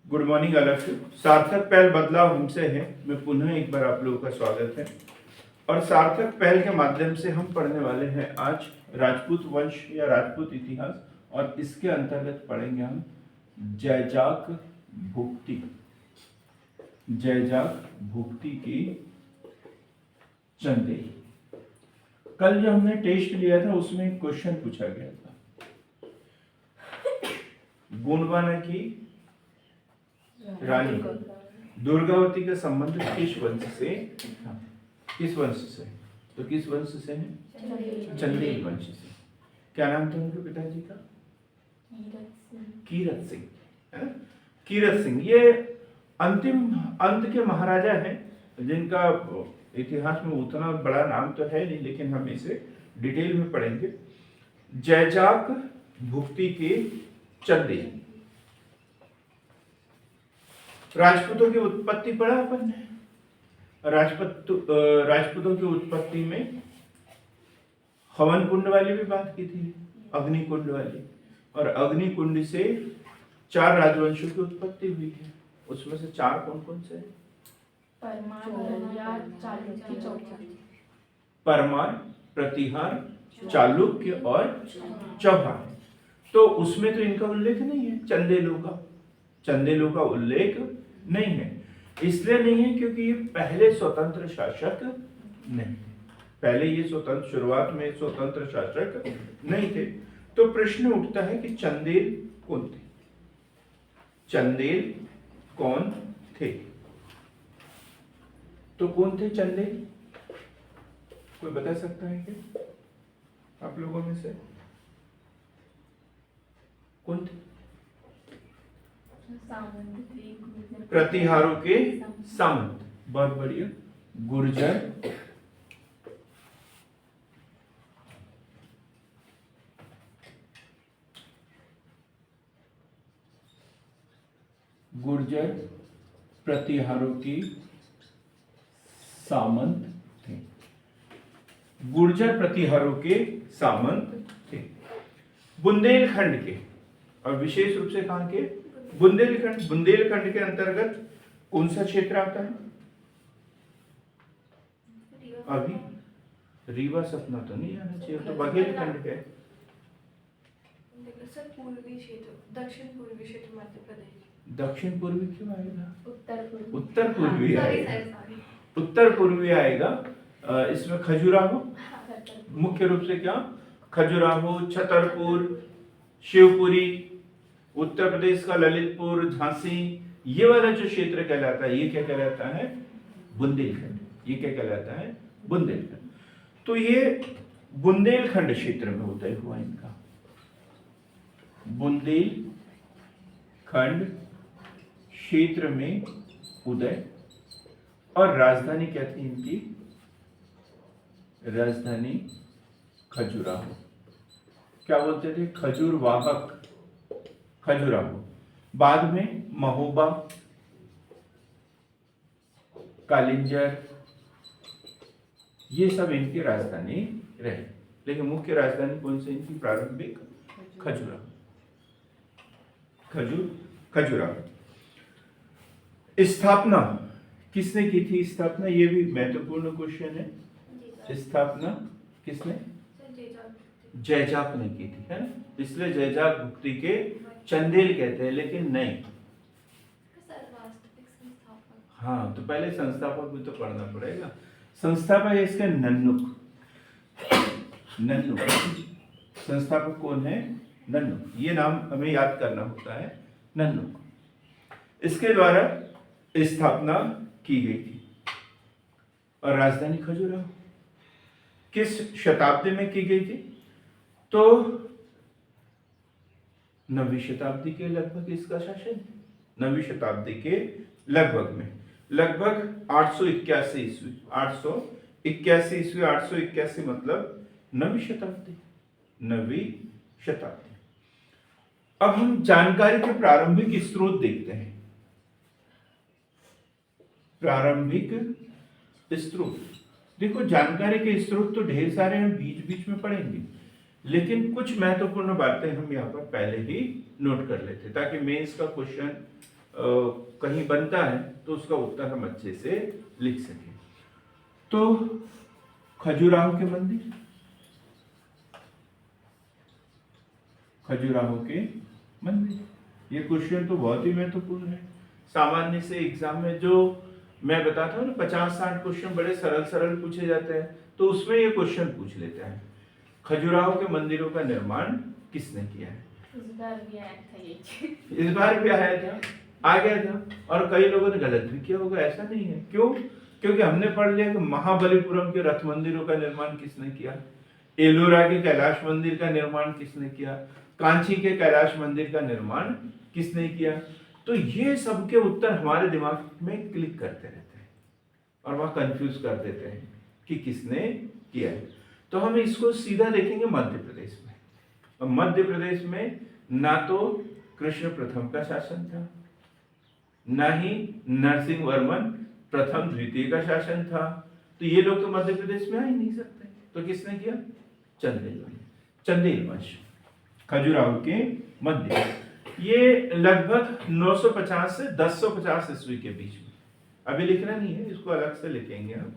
Good morning all of you. सार्थक पहल बदलाव हमसे है में पुनः एक बार आप लोगों का स्वागत है। और सार्थक पहल के माध्यम से हम पढ़ने वाले हैं आज राजपूत वंश या राजपूत इतिहास, और इसके अंतर्गत पढ़ेंगे हम जैजाक भुक्ति। जैजाक भुक्ति की चंदेल। कल जो हमने टेस्ट लिया था उसमें एक क्वेश्चन पूछा गया था, गुणवाना की रानी दुर्गावती का संबंध किस वंश से था? किस वंश से? तो किस वंश से है? चंदेल वंश से। क्या नाम था उनके पिताजी का? कीरत सिंह, है ना? कीरत सिंह ये अंतिम अंत के महाराजा हैं, जिनका इतिहास में उतना बड़ा नाम तो है नहीं, लेकिन हम इसे डिटेल में पढ़ेंगे। जैजाक भुक्ति के चंदेल। राजपूतों की उत्पत्ति पढ़ा अपन ने। राजपूतों की उत्पत्ति में हवन कुंड वाली भी बात की थी, अग्नि कुंड वाली, और अग्नि कुंड से 4 राजवंशों की उत्पत्ति हुई है। उसमें से 4 कौन कौन से हैं? परमार, प्रतिहार, चालुक्य और चौहान। तो उसमें तो इनका उल्लेख नहीं है, चंदेलों का उल्लेख नहीं है। इसलिए नहीं है क्योंकि ये पहले स्वतंत्र शासक नहीं, पहले ये स्वतंत्र, शुरुआत में स्वतंत्र शासक नहीं थे। तो प्रश्न उठता है कि चंदेल कौन थे? चंदेल कौन थे? तो कौन थे चंदेल? कोई बता सकता है क्या आप लोगों में से? कौन थे? प्रतिहारों के सामंत। बहुत बढ़िया। गुर्जर प्रतिहारों की सामंत थे। गुर्जर प्रतिहारों के सामंत थे। बुंदेलखंड के, और विशेष रूप से कहां के? बुंदेलखंड के अंतर्गत कौन सा क्षेत्र आता है? अभी रीवा सतना तो नहीं आना चाहिए, तो बघेलखंड है। पूर्वी क्षेत्र, दक्षिण पूर्वी क्षेत्र मध्य प्रदेश। दक्षिण पूर्वी क्यों आएगा? उत्तर पूर्वी आएगा। उत्तर पूर्वी आएगा। इसमें खजुराहो, मुख्य रूप से क्या? खजुराहो, छतरपुर, शिवपुरी, उत्तर प्रदेश का ललितपुर, झांसी, ये वाला जो क्षेत्र कहलाता है, ये क्या कहलाता है? बुंदेलखंड। ये क्या कहलाता है? बुंदेलखंड। तो ये बुंदेलखंड क्षेत्र में उदय हुआ इनका। बुंदेलखंड क्षेत्र में उदय। और राजधानी क्या थी इनकी? राजधानी खजुराहो। क्या बोलते थे? खजूर वाहक, खजुराहो। बाद में महोबा, कालिंजर, ये सब इनकी राजधानी रहे, लेकिन मुख्य राजधानी कौन सी इनकी? प्रारंभिक खजुराहो। खजुराहो। स्थापना किसने की थी? स्थापना ये भी महत्वपूर्ण क्वेश्चन है। स्थापना किसने? जैजाक ने की थी, है ना? इसलिए जैजाक भुक्ति के चंदेल कहते हैं, लेकिन नहीं। हाँ, तो पहले संस्थापक भी तो पढ़ना पड़ेगा। संस्थापक है इसके नन्नुक। संस्थापक कौन है? नन्नुक। ये नाम हमें याद करना होता है, नन्नुक। इसके द्वारा स्थापना की गई थी। और राजधानी खजुराहो। किस शताब्दी में की गई थी? तो 9वीं शताब्दी के लगभग इसका शासन। 9वीं शताब्दी के लगभग में, लगभग 881 ईस्वी। 881 ईस्वी, 881 मतलब 9वीं शताब्दी। 9वीं शताब्दी। अब हम जानकारी के प्रारंभिक स्रोत देखते हैं। प्रारंभिक स्रोत देखो, जानकारी के स्रोत तो ढेर सारे हम बीच बीच में पढ़ेंगे, लेकिन कुछ महत्वपूर्ण बातें हम यहाँ पर पहले ही नोट कर लेते, ताकि मेंस का क्वेश्चन कहीं बनता है तो उसका उत्तर हम अच्छे से लिख सकें। तो खजुराहो के मंदिर, खजुराहो के मंदिर, ये क्वेश्चन तो बहुत ही महत्वपूर्ण है। सामान्य से एग्जाम में जो मैं बताता हूँ ना 50-60 क्वेश्चन बड़े सरल सरल पूछे जाते हैं, तो उसमें ये क्वेश्चन पूछ लेता है खजुराहो के मंदिरों का निर्माण किसने किया है। इस बार भी आया था ये। इस बार भी आया था, आ गया था, और कई लोगों ने गलत भी किया होगा, ऐसा नहीं है। क्यों? क्योंकि हमने पढ़ लिया कि महाबलीपुरम के रथ मंदिरों का निर्माण किसने किया, एलोरा के कैलाश मंदिर का निर्माण किसने किया, कांची के कैलाश मंदिर का निर्माण किसने किया। तो ये सब के उत्तर हमारे दिमाग में क्लिक करते रहते हैं और वह कंफ्यूज कर देते हैं कि किसने किया है। तो हम इसको सीधा देखेंगे मध्य प्रदेश में। और मध्य प्रदेश में ना तो कृष्ण प्रथम का शासन था, ना ही नरसिंह वर्मन प्रथम द्वितीय का शासन था, तो ये लोग तो मध्य प्रदेश में आ ही नहीं सकते। तो किसने किया? चंदेल वंश। चंदेल वंश खजुराहो के मध्य, ये लगभग 950 से 1050 ईस्वी के बीच में, अभी लिखना नहीं है, इसको अलग से लिखेंगे हम।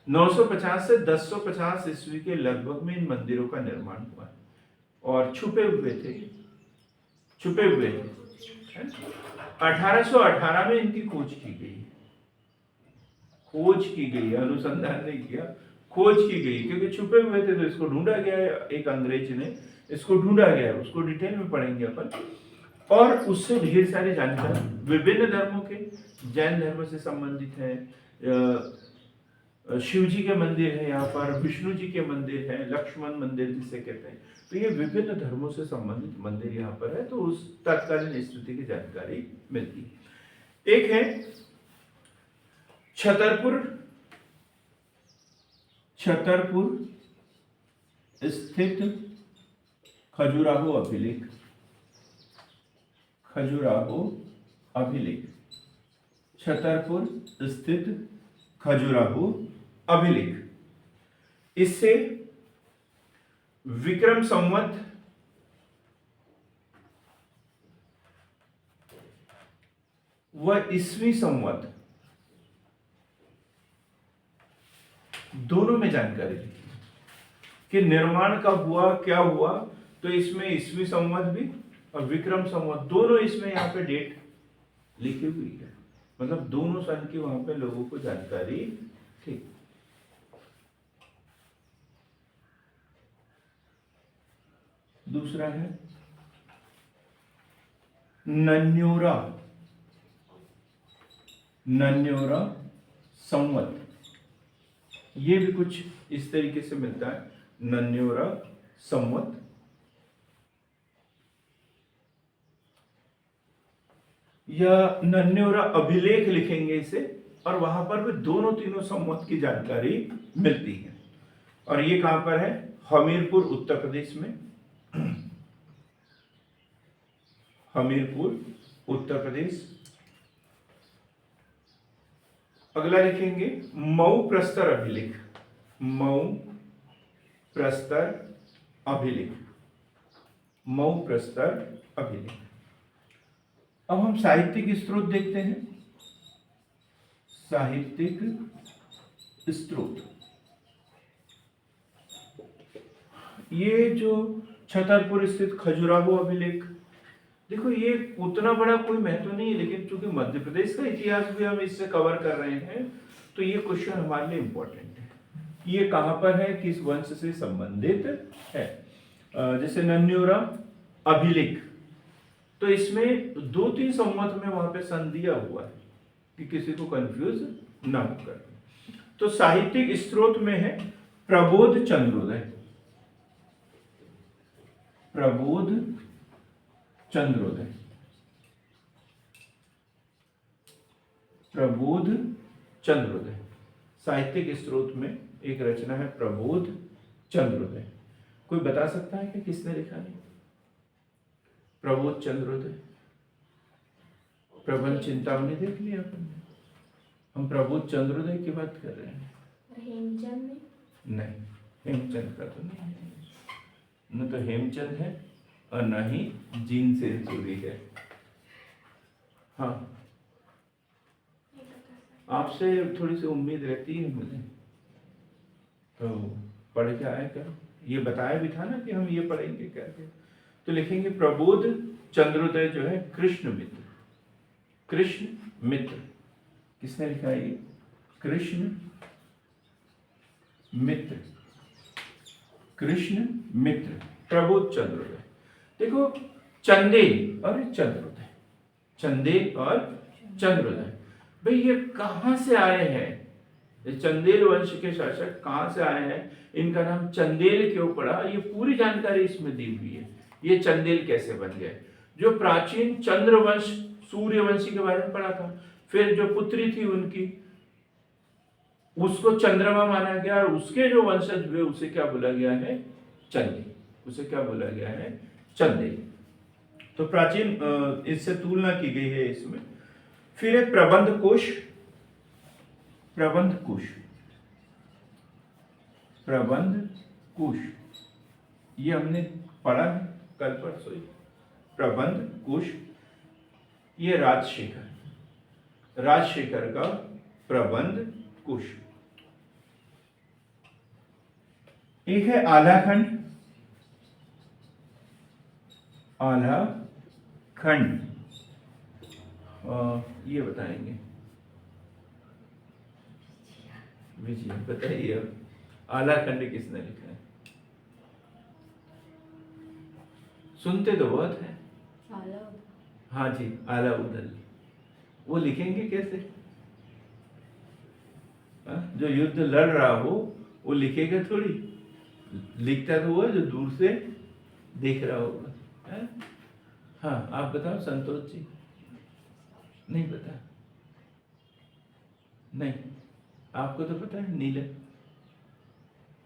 950 से 1050 ईस्वी के लगभग में इन मंदिरों का निर्माण हुआ और छुपे हुए थे, छुपे हुए थे। 1818 में इनकी खोज की गई, खोज की गई, अनुसंधान नहीं किया, खोज की गई, क्योंकि छुपे हुए थे तो इसको ढूंढा गया है, एक अंग्रेज ने इसको ढूंढा गया है, उसको डिटेल में पढ़ेंगे अपन। और उससे ढेर सारी जानकारी विभिन्न धर्मों के, जैन धर्म से संबंधित है, शिव जी के मंदिर है यहाँ पर, विष्णु जी के मंदिर है, लक्ष्मण मंदिर जिसे कहते हैं, तो ये विभिन्न धर्मों से संबंधित मंदिर यहाँ पर है, तो उस तत्कालीन स्थिति की जानकारी मिलती है। एक है छतरपुर, छतरपुर स्थित खजुराहो अभिलेख, खजुराहो अभिलेख, छतरपुर स्थित खजुराहो अभिलेख। इससे विक्रम संवत व ईस्वी संवत दोनों में जानकारी लिखी कि निर्माण कब हुआ, क्या हुआ। तो इसमें ईस्वी संवत भी और विक्रम संवत दोनों इसमें यहाँ पे डेट लिखी हुई है, मतलब दोनों सन की वहां पे लोगों को जानकारी थी। दूसरा है नन्योरा, नन्योरा संवत, ये भी कुछ इस तरीके से मिलता है, नन्योरा संवत। या नन्योरा अभिलेख लिखेंगे इसे, और वहां पर भी दोनों तीनों संवत की जानकारी मिलती है। और ये कहां पर है? हमीरपुर उत्तर प्रदेश में, हमीरपुर उत्तर प्रदेश। अगला लिखेंगे मऊ प्रस्तर अभिलेख, मऊ प्रस्तर अभिलेख, मऊ प्रस्तर अभिलेख। अब हम साहित्यिक स्रोत देखते हैं, साहित्यिक स्रोत। ये जो छतरपुर स्थित खजुराहो अभिलेख, देखो ये उतना बड़ा कोई महत्व नहीं है, लेकिन चूंकि मध्य प्रदेश का इतिहास भी हम इससे कवर कर रहे हैं, तो ये क्वेश्चन हमारे लिए इंपॉर्टेंट है। ये कहां पर है, किस वंश से संबंधित है। जैसे नन्योरा अभिलेख, तो इसमें 2-3 संवत में वहां पे सन दिया हुआ है कि किसी को कंफ्यूज ना होकर। तो साहित्यिक स्रोत में है प्रबोध चंद्रोदय, प्रबोध चंद्रोदय, प्रबोध चंद्रोदय। साहित्यिक स्रोत में एक रचना है प्रबोध चंद्रोदय। कोई बता सकता है कि किसने लिखा है प्रबोध चंद्रोदय? प्रबंध चिंतामणि देख लिया अपन ने, हम प्रबोध चंद्रोदय की बात कर रहे हैं। हेमचंद नहीं, हेमचंद का तो नहीं है, न तो हेमचंद है और न ही जीन सेंचुरी है। हाँ, आपसे थोड़ी सी उम्मीद रहती है मुझे, तो पढ़ के आया करो। ये बताया भी था ना कि हम ये पढ़ेंगे करके। तो लिखेंगे प्रबोध चंद्रोदय जो है कृष्ण मित्र। कृष्ण मित्र किसने लिखा है? ये कृष्ण मित्र। कृष्ण मित्र प्रबोध चंद्रोदय। देखो चंदेल और चंद्रोदय, चंदेल और चंद्रोदय, भाई ये कहां से आए हैं? ये चंदेल वंश के शासक कहां से आए हैं? इनका नाम चंदेल क्यों पड़ा? ये पूरी जानकारी इसमें दी हुई है। ये चंदेल कैसे बन गए? जो प्राचीन चंद्रवंश सूर्यवंशी के बारे में पढ़ा था, फिर जो पुत्री थी उनकी, उसको चंद्रमा माना गया और उसके जो वंशज हुए उसे क्या बोला गया है? चंदेल। उसे क्या बोला गया है? चंदेल। तो प्राचीन इससे तुलना की गई है इसमें। फिर एक प्रबंध कोश। प्रबंध कोश, प्रबंध कोश ये हमने पढ़ा है कल परसों ही। प्रबंध कोश ये राजशेखर, राजशेखर का प्रबंध कोश। एक है आलाखंड। आलाखंड ये बताएंगे विजय, बताइए अब आलाखंड किसने लिखा है? सुनते तो बहुत है। हाँ जी, आलाउद्दीन। वो लिखेंगे कैसे? जो युद्ध लड़ रहा हो वो लिखेगा थोड़ी, लिखता तो वो जो दूर से देख रहा होगा। हाँ आप बताओ संतोष जी। नहीं पता? नहीं, आपको तो पता है नीलम?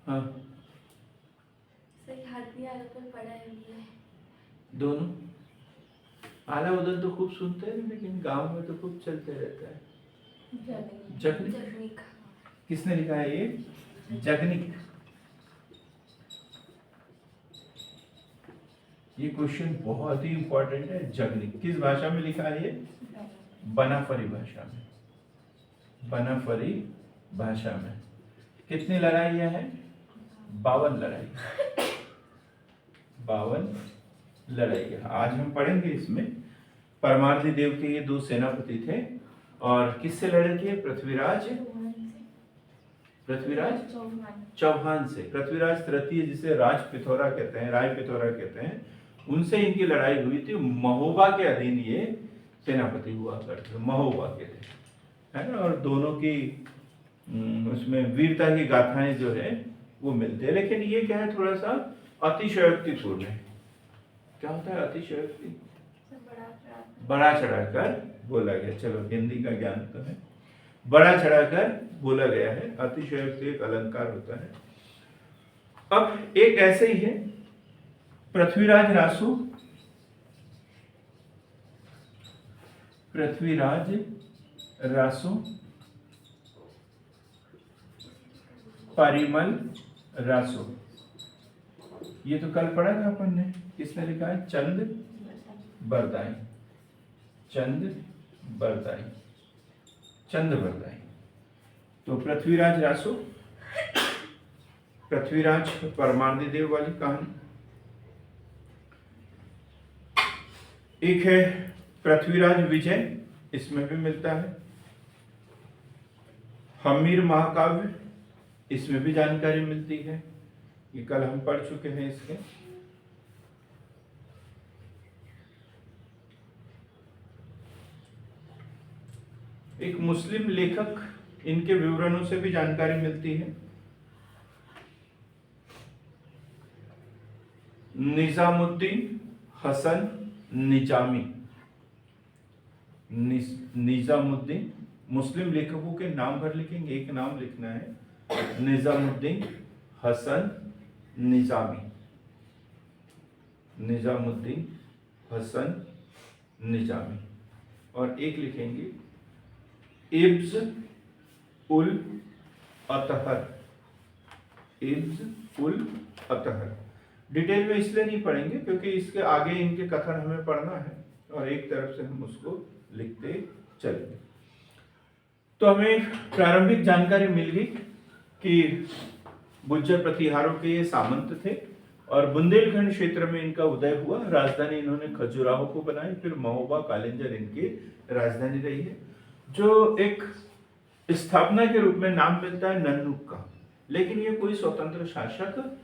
हाँ सही हाथ भी आला पर पड़ा है हमने। दोनों। आलाउद्दीन तो खूब सुनते हैं लेकिन गांव में तो खूब चलते रहता है। जगनिक। जगनिक किसने लिखा है ये? जगनिक। ये क्वेश्चन बहुत ही इंपॉर्टेंट है। जगनिक किस भाषा में लिखा है ये? बनाफरी भाषा में। बनाफरी भाषा में। कितनी लड़ाइयां हैं? 52 लड़ाई। 52 लड़ाइयां आज हम पढ़ेंगे इसमें। परमार्दी देव के ये 2 सेनापति थे और किससे लड़े थे? पृथ्वीराज चौहान से। पृथ्वीराज तृतीय जिसे राज पिथौरा कहते हैं, राय पिथौरा कहते हैं, उनसे इनकी लड़ाई हुई थी। महोबा के अधीन ये सेनापति हुआ करते, महोबा के थे, है ना। और दोनों की उसमें वीरता की गाथाएं जो है वो मिलते हैं। लेकिन ये क्या है, थोड़ा सा अतिशयोक्तिपूर्ण है। क्या होता है अतिशयोक्ति? बड़ा चढ़ाकर बोला गया। चलो हिंदी का ज्ञान तो है। बड़ा चढ़ाकर बोला गया है। अतिशयोक्ति एक अलंकार होता है। अब एक ऐसे ही है पृथ्वीराज रासो। पृथ्वीराज रासो, परिमल रासो। ये तो कल पढ़ा था अपन ने। किसने लिखा है? चंद बरदाई। चंद बरदाई, चंद बरदाई। तो पृथ्वीराज रासो, पृथ्वीराज परमार्दी देव वाली कहानी। एक है पृथ्वीराज विजय, इसमें भी मिलता है। हमीर महाकाव्य, इसमें भी जानकारी मिलती है। ये कल हम पढ़ चुके हैं इसके। एक मुस्लिम लेखक, इनके विवरणों से भी जानकारी मिलती है। निजामुद्दीन हसन निजामी। निजामुद्दीन, मुस्लिम लेखकों के नाम भर लिखेंगे, एक नाम लिखना है। निजामुद्दीन हसन निजामी। निजामुद्दीन हसन निजामी। और एक लिखेंगे इब्ज उल अतहर। इब्ज उल अतहर। डिटेल में इसलिए नहीं पढ़ेंगे क्योंकि इसके आगे इनके कथन हमें पढ़ना है और एक तरफ से हम उसको लिखते चलेंगे। तो हमें प्रारंभिक जानकारी मिल गई कि गुज्जर प्रतिहारों के ये सामंत थे और बुंदेलखंड क्षेत्र में इनका उदय हुआ। राजधानी इन्होंने खजुराहो को बनाई, फिर महोबा कालिंजर इनकी राजधानी रही है। जो एक स्थापना के रूप में नाम मिलता है नन्नुक का, लेकिन ये कोई स्वतंत्र शासक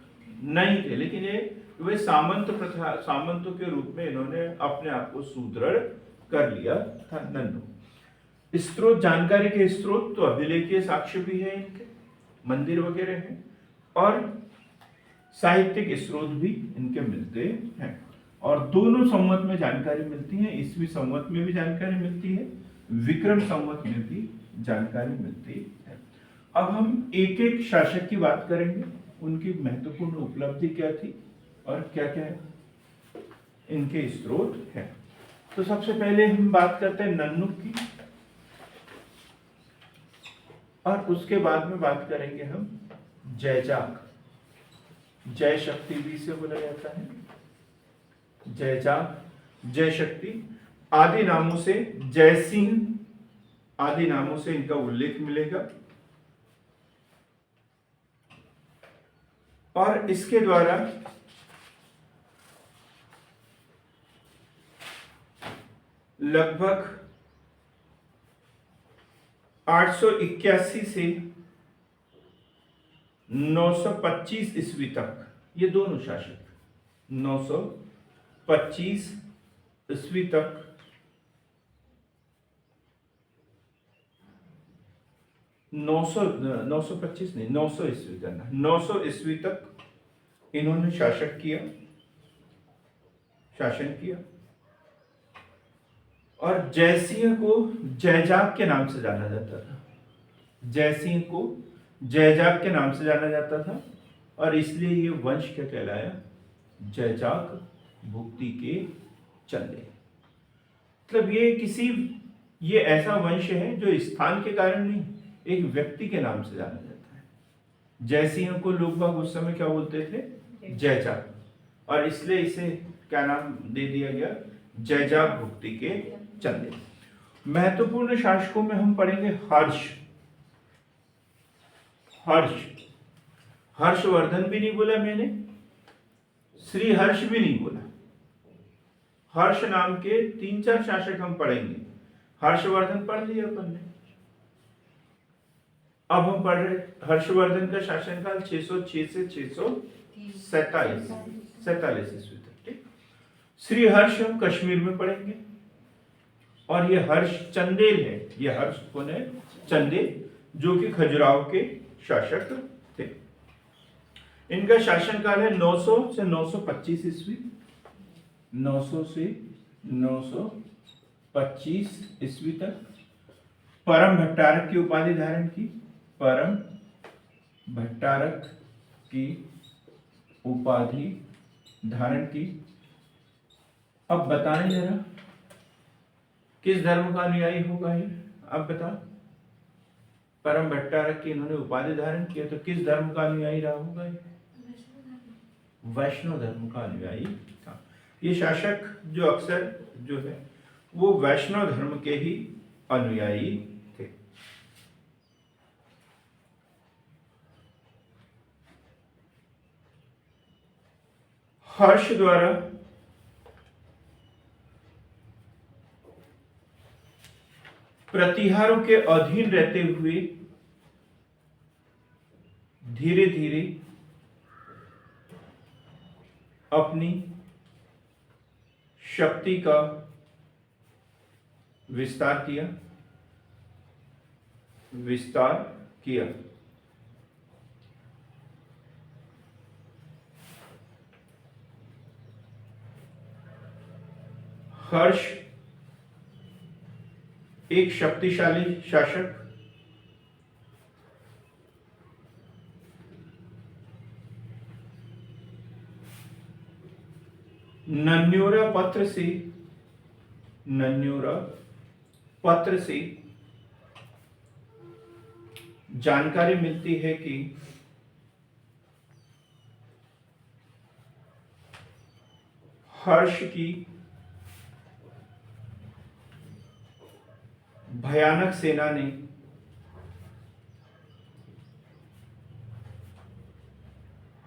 नहीं थे, लेकिन ये वे सामंत प्रथा, सामंतों के रूप में इन्होंने अपने आप को सुदृढ़ कर लिया था। नन्नु स्रोत, जानकारी के स्रोत तो अभिलेखीय साक्ष्य भी है, इनके मंदिर वगैरह हैं, और साहित्यिक स्रोत भी इनके मिलते हैं। और दोनों संवत में जानकारी मिलती है, ईस्वी संवत में भी जानकारी मिलती है, विक्रम संवत में भी जानकारी मिलती है। अब हम एक एक शासक की बात करेंगे, उनकी महत्वपूर्ण उपलब्धि क्या थी और क्या क्या इनके स्रोत हैं। तो सबसे पहले हम बात करते हैं नन्नुक की, और उसके बाद में बात करेंगे हम जैजाक। जय शक्ति भी इसे बोला जाता है, जैजाक, जय शक्ति। आदि नामों से जयसिंह आदि नामों से इनका उल्लेख मिलेगा, और इसके द्वारा लगभग 881 से 925 ईस्वी तक ये दोनों शासक 925 ईस्वी तक 925 नहीं 900 ईस्वी करना, 900 ईस्वी तक इन्होंने शासन किया। और जयसिंह को जयजाक के नाम से जाना जाता था, जयसिंह को जयजाक के नाम से जाना जाता था, और इसलिए ये वंश क्या कहलाया, जयजाक भुक्ति के चंदे। मतलब ये ऐसा वंश है जो स्थान के कारण नहीं, एक व्यक्ति के नाम से जाना जाता है। जयसिंह को लोग बाग उस समय क्या बोलते थे, जयजाक, और इसलिए इसे क्या नाम दे दिया गया, जयजाक भुक्ति के चंदे। महत्वपूर्ण शासकों में हम पढ़ेंगे हर्षवर्धन भी नहीं बोला मैंने, श्री हर्ष भी नहीं बोला। हर्ष नाम के 3-4 शासक हम पढ़ेंगे। हर्षवर्धन पढ़ लिया अपन ने। अब हम पढ़ रहे हर्षवर्धन का शासनकाल 606 से 647 ईस्वी तक। ठीक। श्री हर्ष हम कश्मीर में पढ़ेंगे, और ये हर्ष चंदेल है। ये हर्ष कौन है, चंदेल, जो कि खजुराहो के शासक थे। इनका शासनकाल है 900 से 925 ईस्वी, 900 से 925 ईस्वी तक। परम भट्टारक की उपाधि धारण की, परम भट्टारक की उपाधि धारण की। अब बताएं जरा किस धर्म का अनुयायी होगा ये, अब बता। परम भट्टारक की इन्होंने उपाधि धारण किया, तो किस धर्म का अनुयायी रहा होगा ये, वैष्णव धर्म का अनुयायी था। ये शासक जो अक्सर जो है वो वैष्णव धर्म के ही अनुयायी थे। हर्ष द्वारा प्रतिहारों के अधीन रहते हुए धीरे धीरे अपनी शक्ति का विस्तार किया। हर्ष एक शक्तिशाली शासक, नन्योरा पत्र से जानकारी मिलती है कि हर्ष की भयानक सेना ने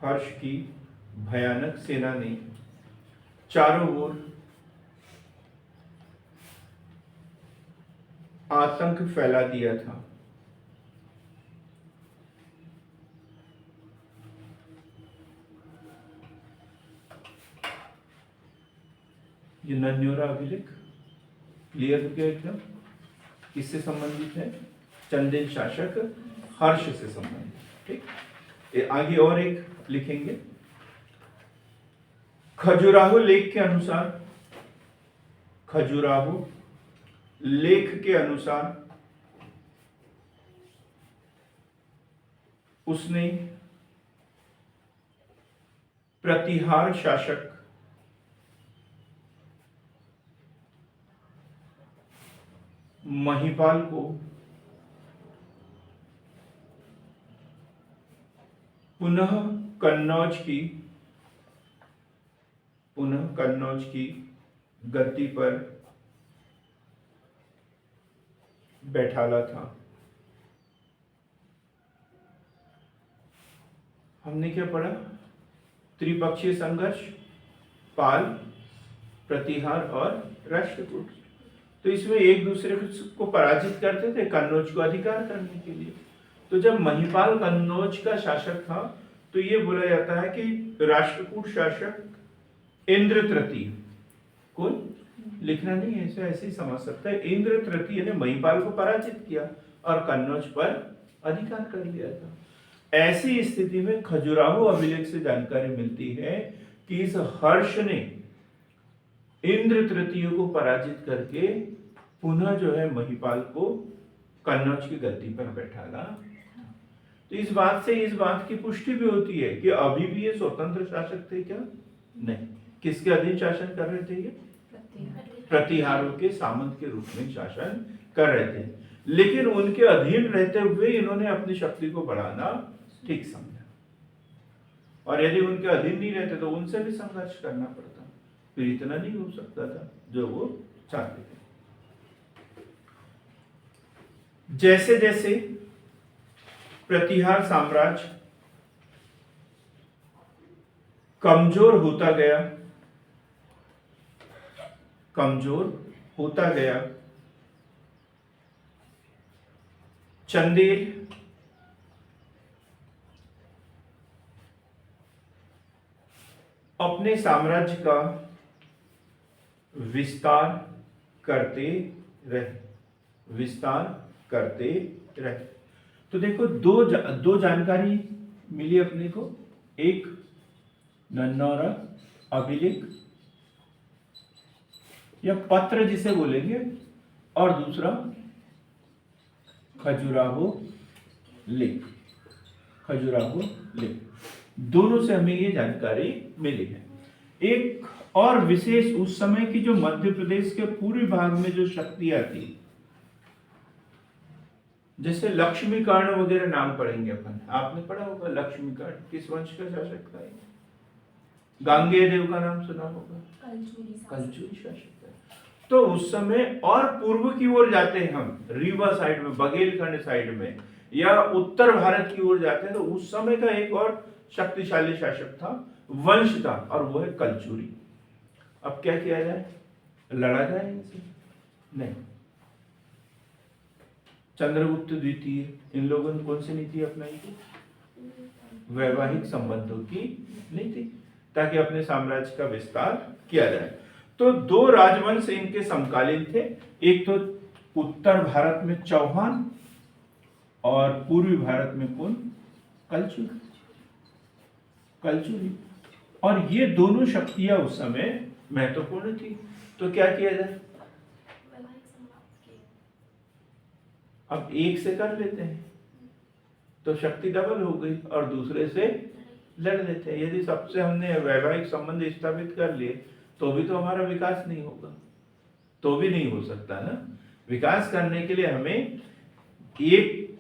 हर्ष की भयानक सेना ने चारों ओर आतंक फैला दिया था। ये नन्योरा अभिलेख क्लियर हो गया एकदम? किससे संबंधित है? चंदेल शासक हर्ष से संबंधित। ठीक, ये आगे और एक लिखेंगे। खजुराहो लेख के अनुसार, खजुराहो लेख के अनुसार उसने प्रतिहार शासक महिपाल को पुनः कन्नौज की गद्दी पर बैठाला था। हमने क्या पढ़ा? त्रिपक्षीय संघर्ष, पाल, प्रतिहार और राष्ट्रकूट। तो इसमें एक दूसरे को पराजित करते थे कन्नौज को अधिकार करने के लिए। तो जब महिपाल कन्नौज का शासक था तो ये बोला जाता है कि राष्ट्रकूट शासक इंद्र तृतीय, कौन? लिखना नहीं है, ऐसे ही समझ सकता है। इंद्र तृतीय ने महिपाल को पराजित किया और कन्नौज पर अधिकार कर लिया था। ऐसी स्थिति में खजुराहो अभिलेख से जानकारी मिलती है कि इस हर्ष ने इंद्र तृतीय को पराजित करके पुनः जो है महिपाल को कन्नौज की गद्दी पर बैठाला। तो इस बात की पुष्टि भी होती है कि अभी भी ये स्वतंत्र शासक थे क्या? नहीं। किसके अधीन शासन कर रहे थे? ये प्रतिहारों के सामंत के रूप में शासन कर रहे थे, लेकिन उनके अधीन रहते हुए इन्होंने अपनी शक्ति को बढ़ाना ठीक समझा। और यदि उनके अधीन नहीं रहते तो उनसे भी संघर्ष करना पड़ता, फिर इतना नहीं हो सकता था जो वो चाहते थे। जैसे जैसे प्रतिहार साम्राज्य कमजोर होता गया, चंदेल अपने साम्राज्य का विस्तार करते रहे। तो देखो दो जानकारी मिली अपने को, एक नन्नौरा अभिलेख या पत्र जिसे बोलेंगे, और दूसरा खजुराहो लेख। दोनों से हमें ये जानकारी मिली है। एक और विशेष, उस समय की जो मध्य प्रदेश के पूर्वी भाग में जो शक्तियां थी, जैसे लक्ष्मीकर्ण वगैरह नाम पढ़ेंगे अपन, आपने पढ़ा होगा लक्ष्मीकर्ण किस वंश का शासक था? गांगेय देव का नाम सुना होगा, कलचुरी शासक है। तो उस समय और पूर्व की ओर जाते हैं हम, रीवा साइड में, बघेलखंड साइड में, या उत्तर भारत की ओर जाते हैं, तो उस समय का एक और शक्तिशाली शासक था, वंश था, और वो है कलचुरी। अब क्या किया जाए? लड़ा जाए इनसे? नहीं। चंद्रगुप्त द्वितीय, इन लोगों ने कौन सी नीति अपनाई थी? वैवाहिक संबंधों की नीति, ताकि अपने साम्राज्य का विस्तार किया जाए। तो दो राजवंश इनके समकालीन थे, एक तो उत्तर भारत में चौहान और पूर्वी भारत में कौन? कलचुरी। और ये दोनों शक्तियां उस समय महत्वपूर्ण थी। तो क्या किया जाए? अब एक से कर लेते हैं तो शक्ति डबल हो गई, और दूसरे से लड़ लेते हैं। यदि सबसे हमने वैवाहिक संबंध स्थापित कर लिए तो भी तो हमारा विकास नहीं होगा, तो भी नहीं हो सकता ना। विकास करने के लिए हमें एक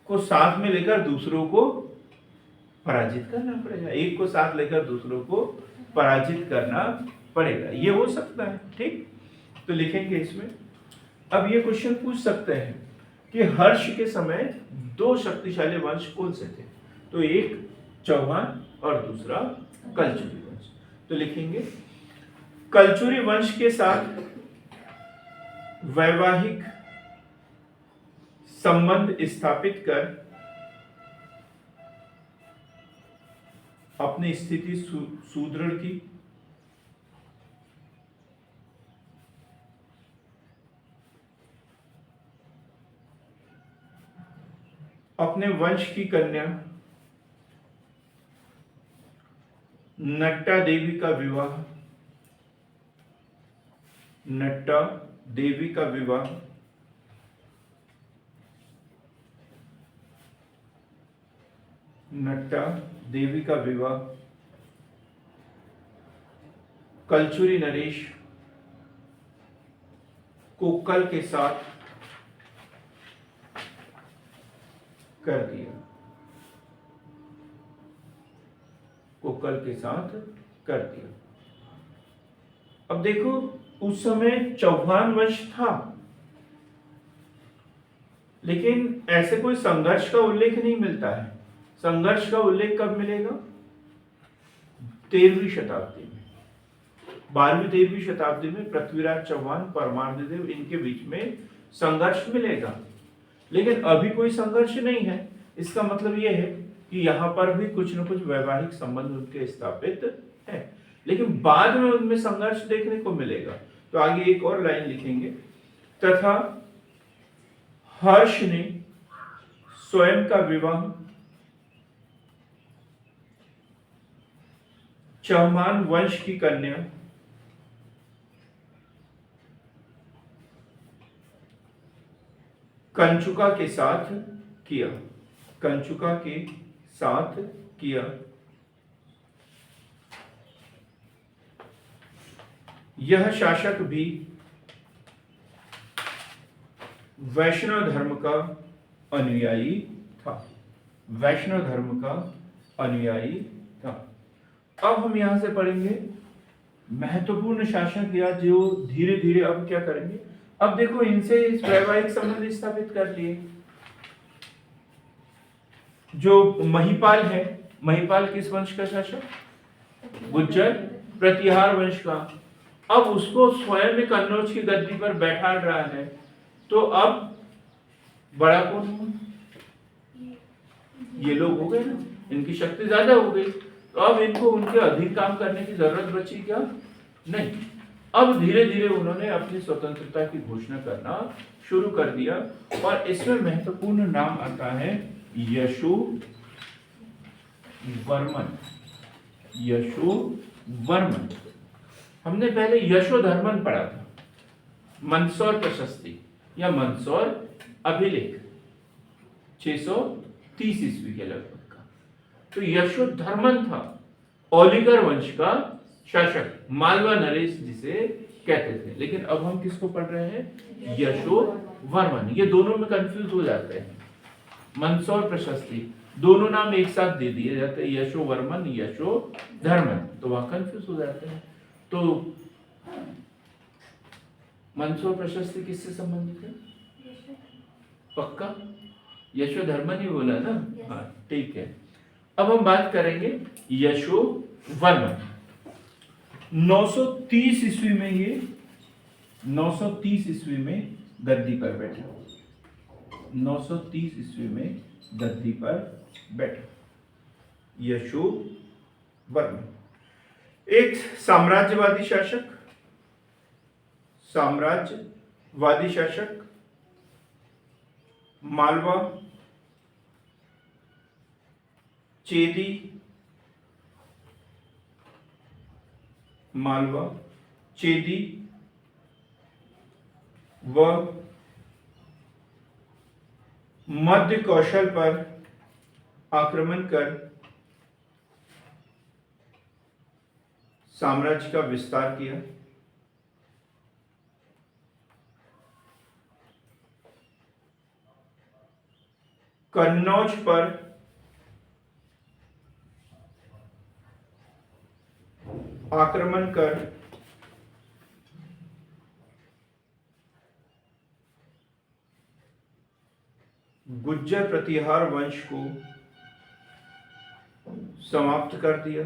को साथ में लेकर दूसरों को पराजित करना पड़ेगा, एक को साथ लेकर दूसरों को पराजित करना पड़ेगा। ये हो सकता है, ठीक। तो लिखेंगे इसमें। अब ये क्वेश्चन पूछ सकते हैं कि हर्ष के समय दो शक्तिशाली वंश कौन से थे? तो एक चौहान और दूसरा कलचुरी वंश। तो लिखेंगे कलचुरी वंश के साथ वैवाहिक संबंध स्थापित कर अपनी स्थिति सुदृढ़ की, अपने वंश की कन्या नट्टा देवी का विवाह, नट्टा देवी का विवाह नट्टा देवी का विवाह कलचुरी नरेश कोक्कल के साथ कर दिया, कोक्कल के साथ कर दिया। अब देखो उस समय चौहान वंश था, लेकिन ऐसे कोई संघर्ष का उल्लेख नहीं मिलता है। संघर्ष का उल्लेख कब मिलेगा? 13वीं शताब्दी में, 12वीं 13वीं शताब्दी में पृथ्वीराज चौहान, परमार्ददेव, इनके बीच में संघर्ष मिलेगा, लेकिन अभी कोई संघर्ष नहीं है। इसका मतलब यह है कि यहां पर भी कुछ न कुछ वैवाहिक संबंध उनके स्थापित है, लेकिन बाद में उनमें संघर्ष देखने को मिलेगा। तो आगे एक और लाइन लिखेंगे, तथा हर्ष ने स्वयं का विवाह चौहान वंश की कन्या कंचुका के साथ किया, कंचुका के साथ किया। यह शासक भी वैष्णव धर्म का अनुयायी था, वैष्णव धर्म का अनुयायी था। अब हम यहां से पढ़ेंगे महत्वपूर्ण शासक, या जो धीरे धीरे अब क्या करेंगे। अब देखो इनसे इस वैवाहिक संबंध स्थापित कर लिए। जो महिपाल है, महिपाल किस वंश का शासक? गुज्जर प्रतिहार वंश का। अब उसको स्वयं में कन्नौज की गद्दी पर बैठा रहा है, तो अब बड़ा कौन हुआ? ये लोग हो गए ना, इनकी शक्ति ज्यादा हो गई, तो अब इनको उनके अधीन काम करने की जरूरत बची क्या? नहीं। अब धीरे धीरे उन्होंने अपनी स्वतंत्रता की घोषणा करना शुरू कर दिया, और इसमें महत्वपूर्ण नाम आता है यशो वर्मन। यशो वर्मन, हमने पहले यशोधर्मन पढ़ा था, मंदसौर प्रशस्ति या मंदसौर अभिलेख 630 ईस्वी के लगभग का। तो यशोधर्मन था ओलिगर वंश का शासक, मालवा नरेश जिसे कहते थे। लेकिन अब हम किसको पढ़ रहे हैं? यशो वर्मन। ये दोनों में कंफ्यूज हो जाते हैं। मंदसौर प्रशस्ति, दोनों नाम एक साथ दे दिए जाते हैं, यशो वर्मन, यशो धर्मन, तो वहां कंफ्यूज हो जाते हैं। तो मंदसौर प्रशस्ति किससे संबंधित है? पक्का यशो धर्मन ही बोला ना? हाँ ठीक है। अब हम बात करेंगे यशो वर्मन। 930 ईस्वी में ये 930 ईस्वी में गद्दी पर बैठा, 930 ईस्वी में गद्दी पर बैठा यशो वर्मन। एक साम्राज्यवादी शासक, साम्राज्यवादी शासक, मालवा, चेदी, मालवा, चेदी व मध्य कौशल पर आक्रमण कर साम्राज्य का विस्तार किया। कन्नौज पर आक्रमण कर गुज्जर प्रतिहार वंश को समाप्त कर दिया।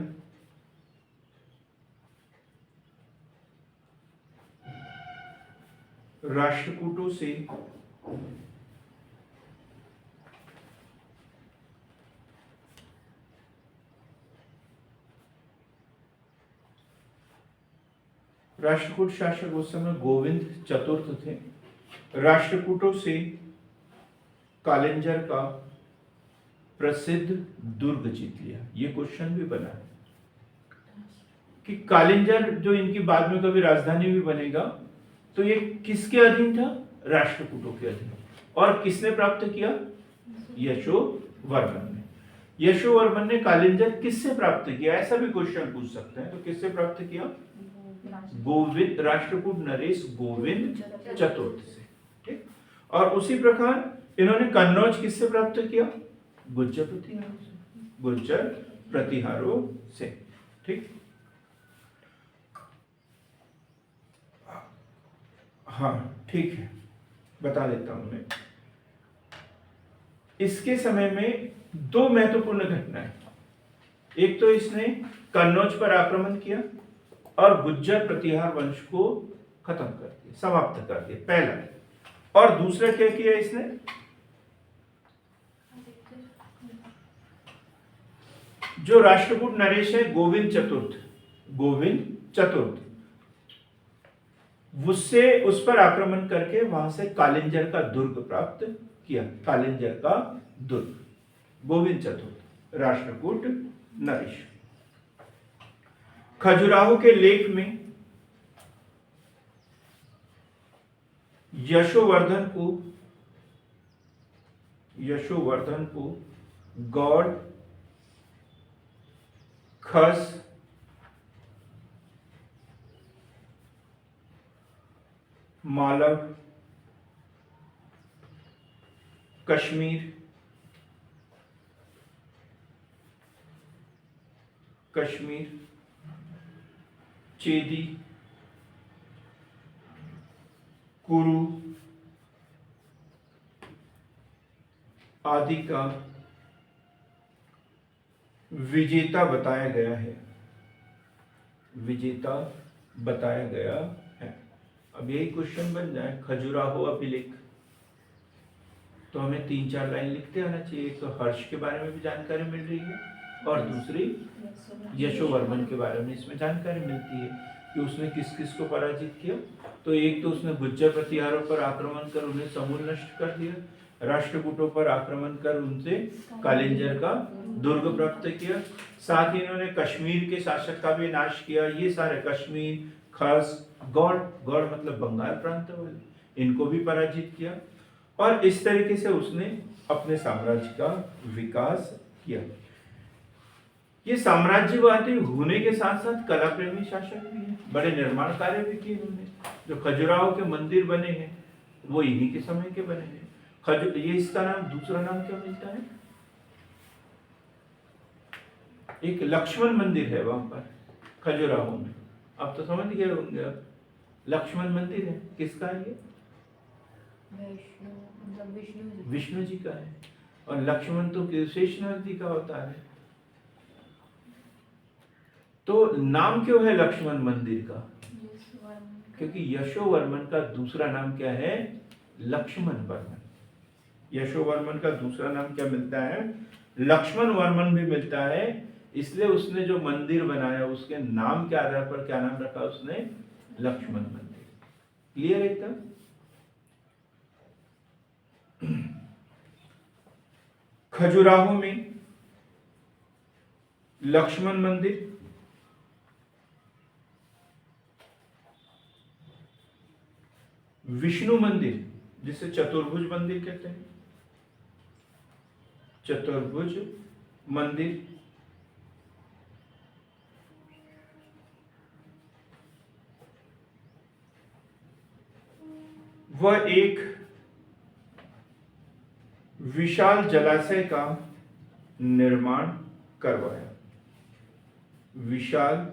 राष्ट्रकूटों से राष्ट्रकूट शासक उस समय गोविंद चतुर्थ थे। राष्ट्रकूटों से कालिंजर का प्रसिद्ध दुर्ग जीत लिया। ये क्वेश्चन भी बना है कि कालिंजर जो इनकी बाद में कभी राजधानी भी बनेगा, तो ये किसके अधीन था? राष्ट्रकूटों के अधीन। और किसने प्राप्त किया? यशोवर्मन ने। यशोवर्मन ने कालिंजर किससे प्राप्त किया? ऐसा भी क्वेश्चन पूछ सकते हैं। तो किससे प्राप्त किया? गोविंद, राष्ट्रकूट नरेश गोविंद चतुर्थ से। ठीक। और उसी प्रकार इन्होंने कन्नौज किससे प्राप्त किया? गुर्जर प्रतिहारों से। ठीक। हाँ ठीक है, बता देता हूं मैं। इसके समय में दो महत्वपूर्ण घटनाएं। एक तो इसने कन्नौज पर आक्रमण किया और गुज्जर प्रतिहार वंश को खत्म कर दिया, समाप्त कर दिया, पहला। और दूसरा क्या किया इसने? जो राष्ट्रकूट नरेश है गोविंद चतुर्थ, उससे उस पर आक्रमण करके वहां से कालिंजर का दुर्ग प्राप्त किया। कालिंजर का दुर्ग, गोविंद चतुर्थ, राष्ट्रकूट नरेश। खजुराहो के लेख में यशोवर्धन को गौड़, खस, मालव, कश्मीर, चेदी, कुरु आदि का विजेता बताया गया है। अब यही क्वेश्चन बन जाए, खजुराहो अभिलेख, तो हमें 3-4 लाइन लिखते आना चाहिए। तो हर्ष के बारे में भी जानकारी मिल रही है और दूसरी यशोवर्मन के बारे में इसमें जानकारी मिलती है कि उसने किस किस को पराजित किया। तो एक तो उसने गुज्जर प्रतिहारों पर आक्रमण कर उन्हें समूल नष्ट कर दिया, राष्ट्रकूटों पर आक्रमण कर उनसे कालिंजर का दुर्ग प्राप्त किया, साथ ही इन्होंने कश्मीर के शासक का भी नाश किया। ये सारे कश्मीर, खस, गौड़ मतलब बंगाल प्रांत वाले, इनको भी पराजित किया। और इस तरीके से उसने अपने साम्राज्य का विकास किया। ये साम्राज्यवादी होने के साथ साथ कला प्रेमी शासक भी है, बड़े निर्माण कार्य भी किए उन्होंने। जो खजुराहो के मंदिर बने हैं वो इन्हीं के समय के बने हैं। ये इसका नाम, दूसरा नाम क्या मिलता है? एक लक्ष्मण मंदिर है वहां पर खजुराहो में। आप तो समझ गए होंगे। अब लक्ष्मण मंदिर है, किसका है ये? विष्णु जी का है। और लक्ष्मण तो शेषनाग जी का होता है। तो नाम क्यों है लक्ष्मण मंदिर का? क्योंकि यशोवर्मन का दूसरा नाम क्या है? लक्ष्मण वर्मन। यशोवर्मन का दूसरा नाम क्या मिलता है? लक्ष्मण वर्मन भी मिलता है। इसलिए उसने जो मंदिर बनाया उसके नाम के आधार पर क्या नाम रखा उसने? लक्ष्मण मंदिर। क्लियर है एकदम? खजुराहो में लक्ष्मण मंदिर, विष्णु मंदिर जिसे चतुर्भुज मंदिर कहते हैं, चतुर्भुज मंदिर, वह एक विशाल जलाशय का निर्माण करवाया। विशाल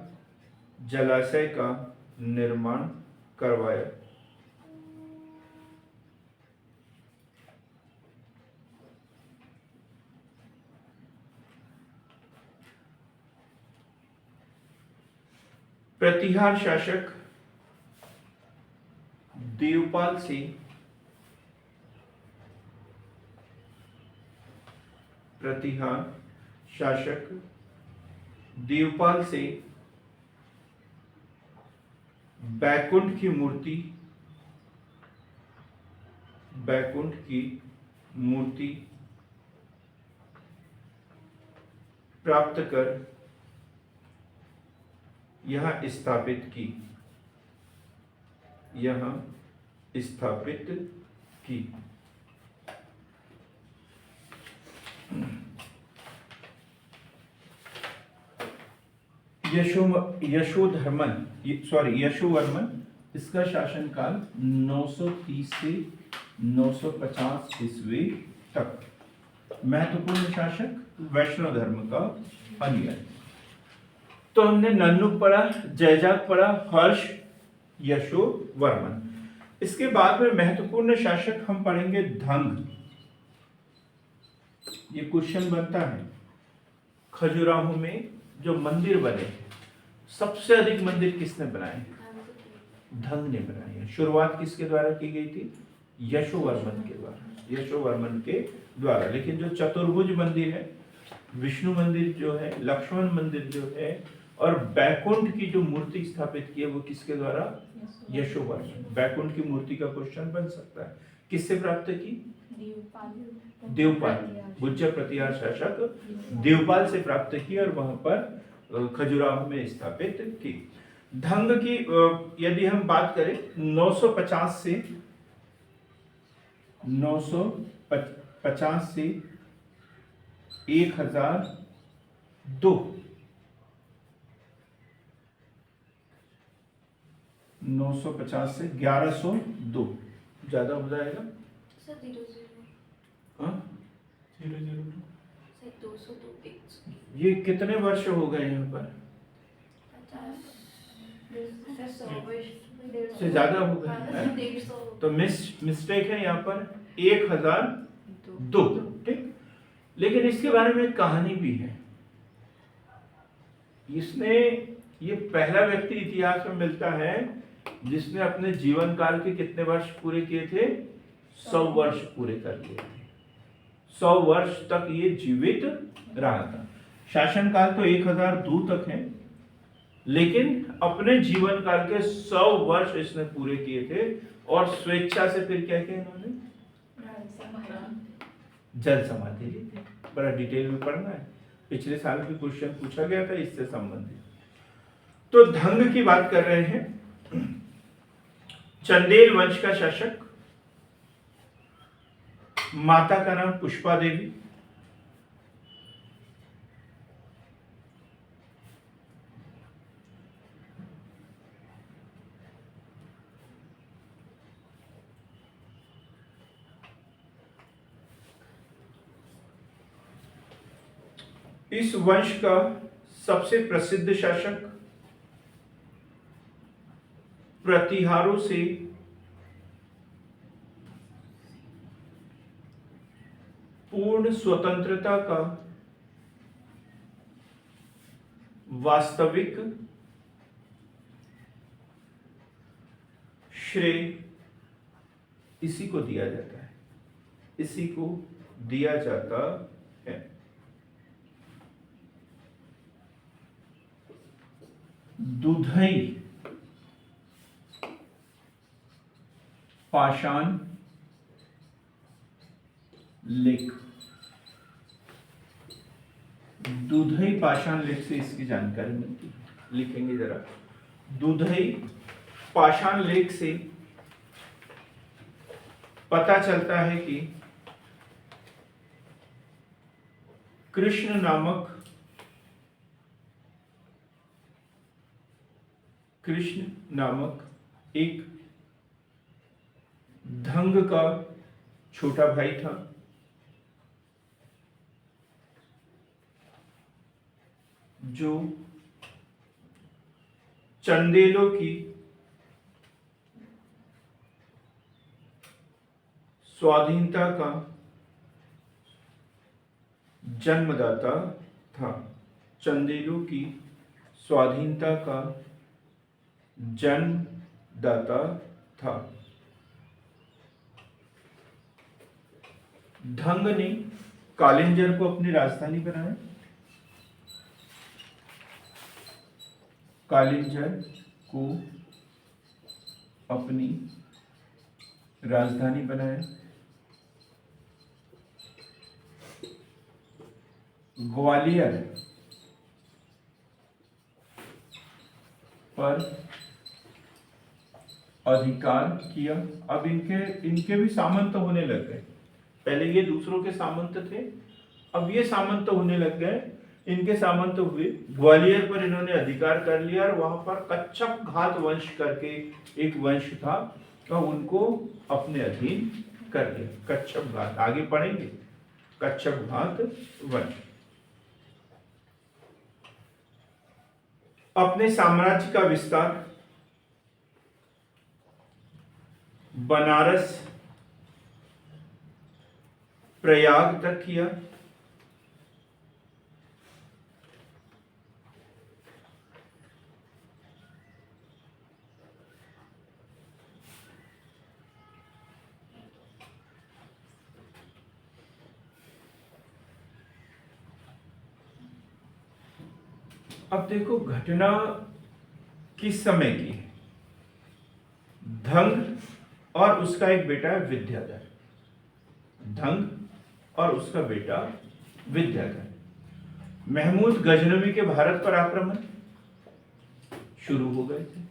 जलाशय का निर्माण करवाया। प्रतिहार शासक देवपाल से प्रतिहार शासक देवपाल से बैकुंठ की मूर्ति प्राप्त कर यहाँ स्थापित की। यशोवर्मन इसका शासनकाल 930 से 950 ईस्वी तक। महत्वपूर्ण शासक वैष्णव धर्म का अनुयायी। तो हमने नन्नुक पढ़ा, जयजात पढ़ा, हर्ष, यशोवर्मन। इसके बाद में महत्वपूर्ण शासक हम पढ़ेंगे धंग। ये क्वेश्चन बनता है, खजुराहो में जो मंदिर बने सबसे अधिक मंदिर किसने बनाए? धंग ने बनाई है। शुरुआत किसके द्वारा की गई थी? यशोवर्मन के द्वारा। लेकिन जो चतुर्भुज मंदिर है, विष्णु मंदिर जो है, लक्ष्मण मंदिर जो है और बैकुंठ की जो मूर्ति स्थापित की है वो किसके द्वारा? यशोवर्मन। बैकुंठ की मूर्ति का क्वेश्चन बन सकता है। किससे प्राप्त की? देवपाल। गुज्जर प्रतिहार शासक देवपाल से प्राप्त की और वहां पर खजुराहो में स्थापित की। धंग की यदि हम बात करें 950 से 1002, 950 से 1102 ज्यादा हो जाएगा। सर 00 सर 202 ये कितने वर्ष हो गए यहाँ पर? 50 सर 100 वर्ष से ज्यादा हो गए हैं? 150 तो मिस्टेक है यहाँ पर 1002। ठीक, लेकिन इसके बारे में एक कहानी भी है। इसने ये पहला व्यक्ति इतिहास में मिलता है जिसने अपने जीवन काल के कितने वर्ष पूरे किए थे? 100 वर्ष पूरे कर लिए थे। 100 वर्ष तक ये जीवित रहा था। शासनकाल तो 1002 तक है, लेकिन अपने जीवन काल के 100 वर्ष इसने पूरे किए थे। और स्वेच्छा से फिर क्या किया इन्होंने? जल समाधि ली थी। बड़ा डिटेल में पढ़ना है, पिछले साल भी क्वेश्चन पूछा गया था इससे संबंधित। तो धंग की बात कर रहे हैं। चंदेल वंश का शासक, माता का नाम पुष्पा देवी। इस वंश का सबसे प्रसिद्ध शासक प्रतिहारों से पूर्ण स्वतंत्रता का वास्तविक श्रेय इसी को दिया जाता है। इसी को दिया जाता है। दुधई पाषाण लेख। दुधई पाषाण लेख से इसकी जानकारी मिलती है। लिखेंगे जरा, दुधई पाषाण लेख से पता चलता है कि कृष्ण नामक एक धंग का छोटा भाई था, जो चंदेलों की स्वाधीनता का जन्मदाता था। चंदेलों की स्वाधीनता का जन्मदाता था। ढंग ने कालिंजर को अपनी राजधानी बनाया। कालिंजर को अपनी राजधानी बनाया। ग्वालियर पर अधिकार किया। अब इनके भी सामंत होने लग गए। पहले ये दूसरों के सामंत थे, अब ये सामंत होने लग गए। इनके सामंत हुए, ग्वालियर पर इन्होंने अधिकार कर लिया और वहां पर कच्छप घात वंश करके एक वंश था, तो उनको अपने अधीन कर लिया। कच्छप घात आगे पढ़ेंगे, कच्छप घात वंश। अपने साम्राज्य का विस्तार बनारस, प्रयाग तक किया। अब देखो घटना किस समय की है। धंग और उसका एक बेटा है विद्याधर। धंग और उसका बेटा विद्याधर। महमूद गजनवी के भारत पर आक्रमण शुरू हो गए थे,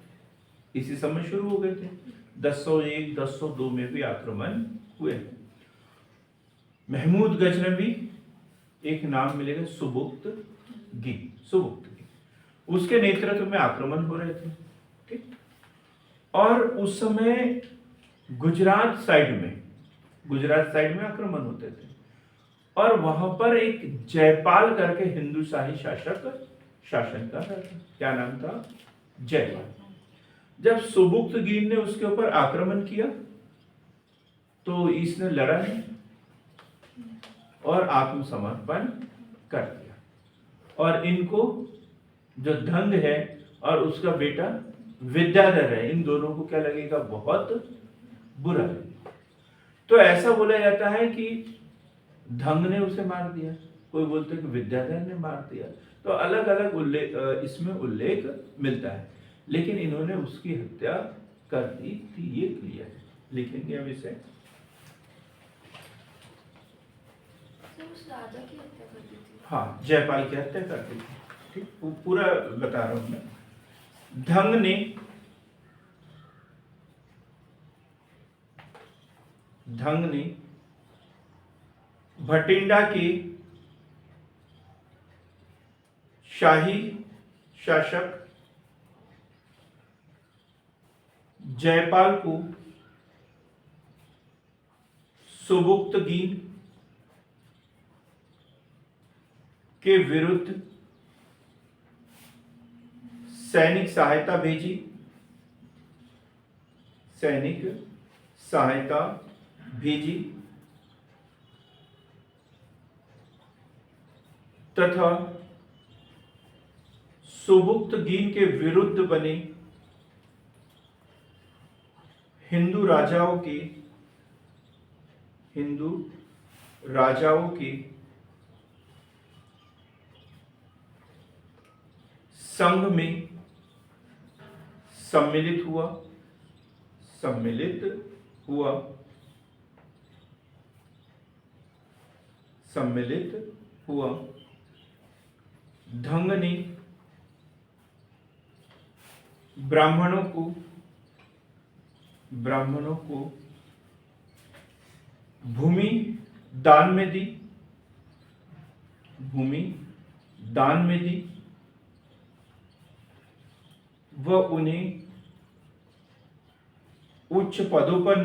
इसी समय शुरू हो गए थे। 1001 1002 में भी आक्रमण हुए। महमूद गजनवी, एक नाम मिलेगा सुबुक्तगी। उसके नेतृत्व में आक्रमण हो रहे थे, ठीक। और उस समय गुजरात साइड में आक्रमण होते थे, और वहां पर एक जयपाल करके हिंदू शाही शासक शासन कर रहा था। क्या नाम था? जयपाल। जब सुबुक्तगीन ने उसके ऊपर आक्रमण किया तो इसने लड़ा नहीं और आत्मसमर्पण कर दिया। और इनको जो धंग है और उसका बेटा विद्याधर है, इन दोनों को क्या लगेगा? बहुत बुरा लगेगा। तो ऐसा बोला जाता है कि धंग ने उसे मार दिया, कोई बोलते कि विद्याधर ने मार दिया। तो अलग अलग इसमें उल्लेख मिलता है, लेकिन इन्होंने उसकी हत्या कर दी थी, ये क्लियर है। लिखेंगे अब इसे। उस राजा की हत्या कर दी थी। हाँ, जयपाल की हत्या कर दी थी, ठीक। पूरा बता रहा हूं मैं। धंग ने भटिंडा के शाही शासक जयपाल को सुबुक्तगीन के विरुद्ध सैनिक सहायता भेजी तथा सुबुक्तगीन के विरुद्ध बने हिंदू राजाओं के संघ में सम्मिलित हुआ। धंग ने ब्राह्मणों को भूमि दान में दी व उन्हें उच्च पदों पर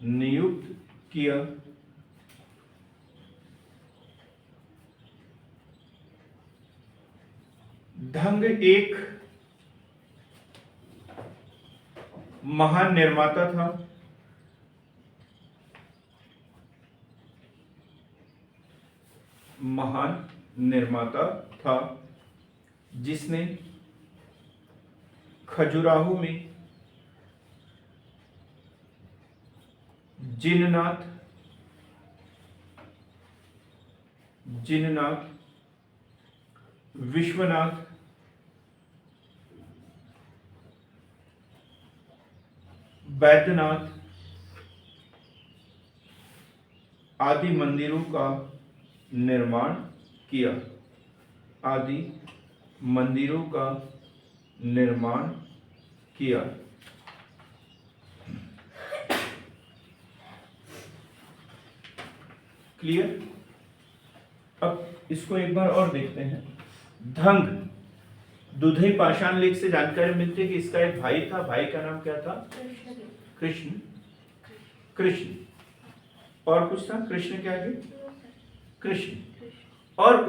नियुक्त किया। धंग एक महान निर्माता था। महान निर्माता था जिसने खजुराहो में जिननाथ विश्वनाथ बैद्यनाथ आदि मंदिरों का निर्माण किया। आदि मंदिरों का निर्माण किया। क्लियर? अब इसको एक बार और देखते हैं। धंग, दुधई पाषाण लेख से जानकारी मिलती है कि इसका एक भाई था। भाई का नाम क्या था? कृष्ण। कृष्ण और कुछ था? कृष्ण क्या है? कृष्ण। और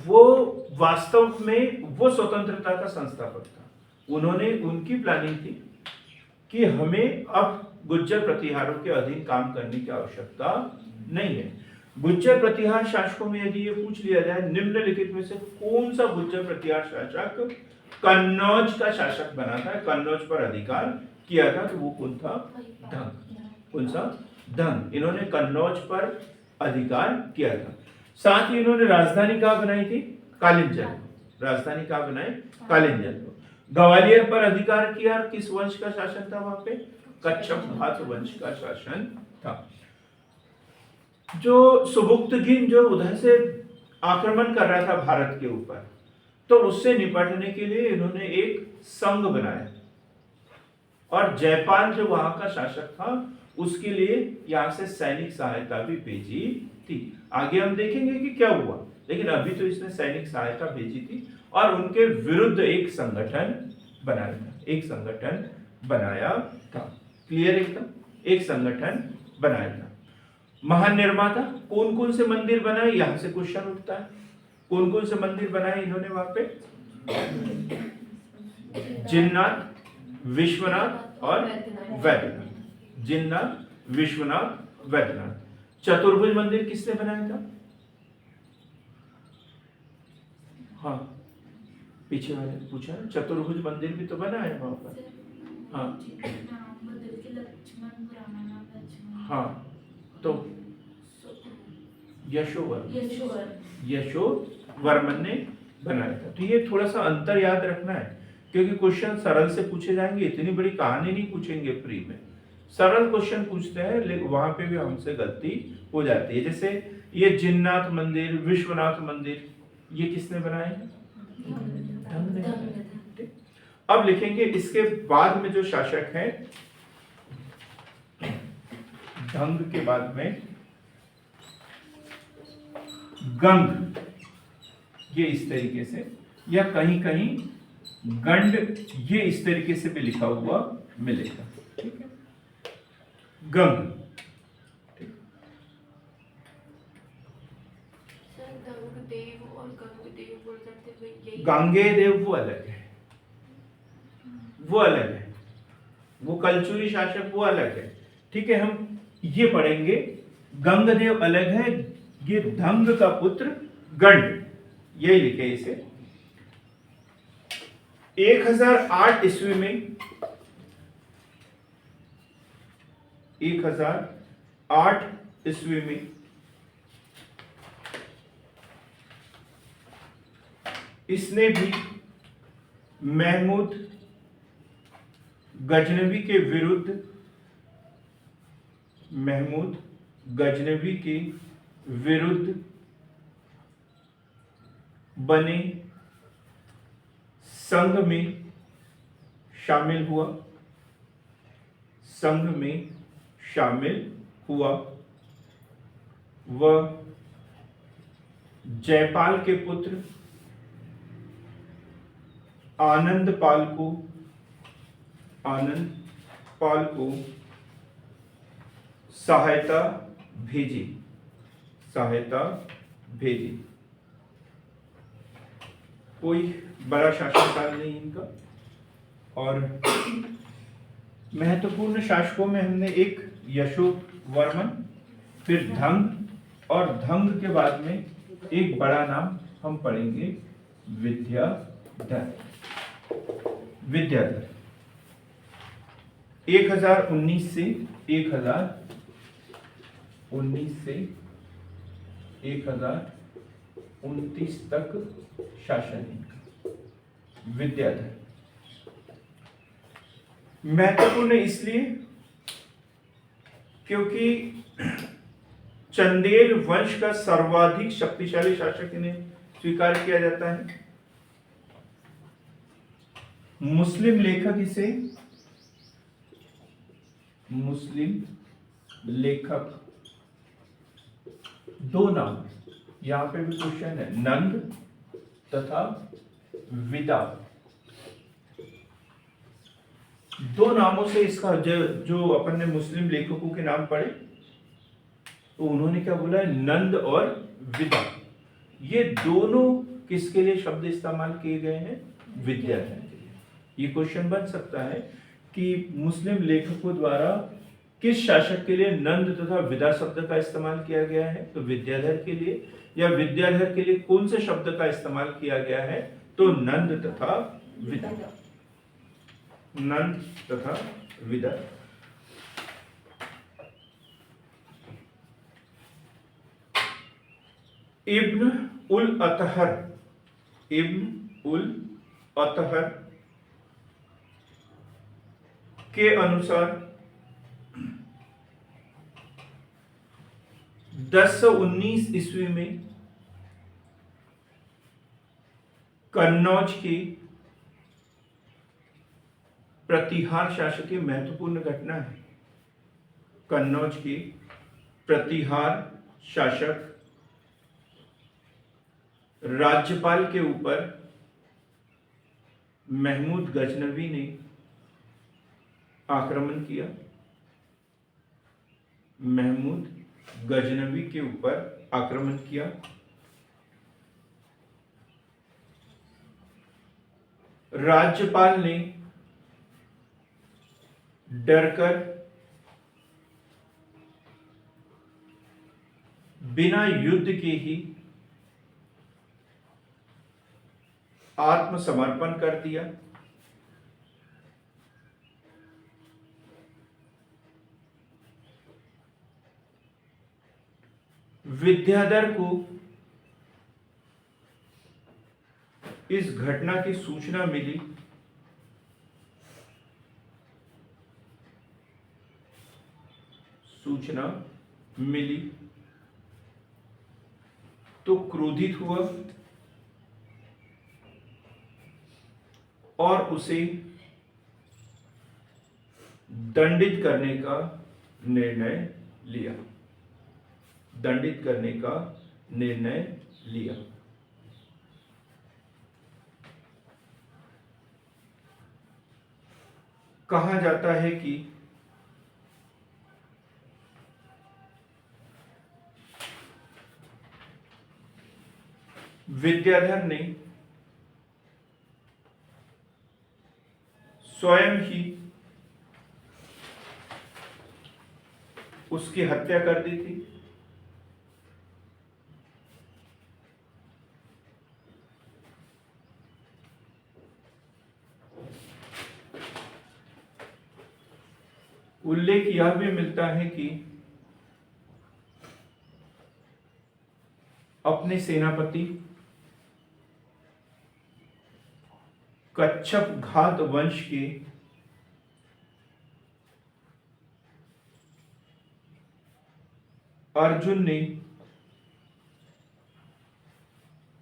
वो वास्तव में वो स्वतंत्रता का संस्थापक था। उन्होंने उनकी प्लानिंग थी कि हमें अब गुज्जर प्रतिहारों के अधीन काम करने की आवश्यकता नहीं है। गुज्जर प्रतिहार शासकों में यदि ये पूछ लिया जाए निम्नलिखित में से कौन सा गुज्जर प्रतिहार शासक कन्नौज का शासक बना था, कन्नौज पर अधिकार किया था, तो वो कौन था? धंग। कौन सा? धंग। इन्होंने कन्नौज पर अधिकार किया था। साथ ही इन्होंने राजधानी कहाँ बनाई थी? कालिंजन। राजधानी कहाँ बनाई? कालिंजन। ग्वालियर पर अधिकार किया। किस वंश का शासन था वहां पे? कच्छप भात वंश का शासन था। जो सुबुक्तगीन जो उधर से आक्रमण कर रहा था भारत के ऊपर, तो उससे निपटने के लिए इन्होंने एक संघ बनाया और जयपाल जो वहां का शासक था उसके लिए यहां से सैनिक सहायता भी भेजी थी। आगे हम देखेंगे कि क्या हुआ, लेकिन अभी तो इसने सैनिक सहायता भेजी थी और उनके विरुद्ध एक संगठन बनाया था। एक संगठन बनाया था। क्लियर? एकदम एक संगठन बनाया था। महान निर्माता कौन कौन से मंदिर बनाए, यहां से क्वेश्चन उठता है। कौन कौन से मंदिर बनाए इन्होंने वहां पे? जिननाथ, विश्वनाथ और वैद्यनाथ। जिननाथ, विश्वनाथ, वैद्यनाथ। चतुर्भुज मंदिर किसने बनाया था? हाँ, पीछे वाले पूछा ना, चतुर्भुज मंदिर भी तो बना है वहां पर। हाँ हाँ, तो यशोवर्मन ने बनाया था। तो ये थोड़ा सा अंतर याद रखना है, क्योंकि क्वेश्चन सरल से पूछे जाएंगे, इतनी बड़ी कहानी नहीं पूछेंगे प्री में। सरल क्वेश्चन पूछते हैं, लेकिन वहां पे भी हमसे गलती हो जाती है। जैसे ये जिननाथ मंदिर, विश्वनाथ मंदिर, ये किसने बनाए? धंग ने बनाए। अब लिखेंगे इसके बाद में जो शासक है, धंग के बाद में गंग, ये इस तरीके से, या कहीं कहीं गंड, ये इस तरीके से भी लिखा हुआ मिलेगा। ठीक है, गंग। गांगे देव वो अलग है, वो अलग है। वो कलचुरी शासक वो अलग है। ठीक है, हम ये पढ़ेंगे। गंगदेव अलग है, ये धंग का पुत्र गंड, यही लिखे इसे। 1008 ईस्वी में 1008 ईस्वी में इसने भी महमूद गजनवी के विरुद्ध, महमूद गजनवी के विरुद्ध बने संघ में शामिल हुआ। संघ में शामिल हुआ। वह जयपाल के पुत्र आनंद पाल को सहायता भेजी। कोई बड़ा शासनकाल नहीं इनका। और महत्वपूर्ण शासकों में हमने एक यशोवर्मन, फिर धंग, और धंग के बाद में एक बड़ा नाम हम पढ़ेंगे विद्याधर। विद्याधर 1019 से 1029 तक शासन इनका। विद्याधर महत्वपूर्ण इसलिए क्योंकि चंदेल वंश का सर्वाधिक शक्तिशाली शासक इन्हें स्वीकार किया जाता है। मुस्लिम लेखक इसे दो नाम, यहां पे भी क्वेश्चन है, नंद तथा विदा, दो नामों से इसका जो अपन ने मुस्लिम लेखकों के नाम पढ़े तो उन्होंने क्या बोला है, नंद और विदा। ये दोनों किसके लिए शब्द इस्तेमाल किए गए हैं, विद्याधर के लिए। ये क्वेश्चन बन सकता है कि मुस्लिम लेखकों द्वारा किस शासक के लिए नंद तथा विदा शब्द का इस्तेमाल किया गया है, तो विद्याधर के लिए, या विद्याधर के लिए कौन से शब्द का इस्तेमाल किया गया है, तो नंद तथा विदा। नंद तथा विदा। इब्न उल अतहर के अनुसार 1019 ईस्वी में कन्नौज की प्रतिहार शासक की महत्वपूर्ण घटना है। कन्नौज की प्रतिहार शासक राज्यपाल के ऊपर महमूद गजनवी ने आक्रमण किया। महमूद गजनवी के ऊपर आक्रमण किया। राज्यपाल ने डरकर बिना युद्ध के ही आत्मसमर्पण कर दिया। विद्याधर को इस घटना की सूचना मिली। तो क्रोधित हुआ और उसे दंडित करने का निर्णय लिया। कहा जाता है कि विद्याधर ने स्वयं ही उसकी हत्या कर दी थी। उल्लेख यह भी मिलता है कि अपने सेनापति कच्छप घात वंश के अर्जुन ने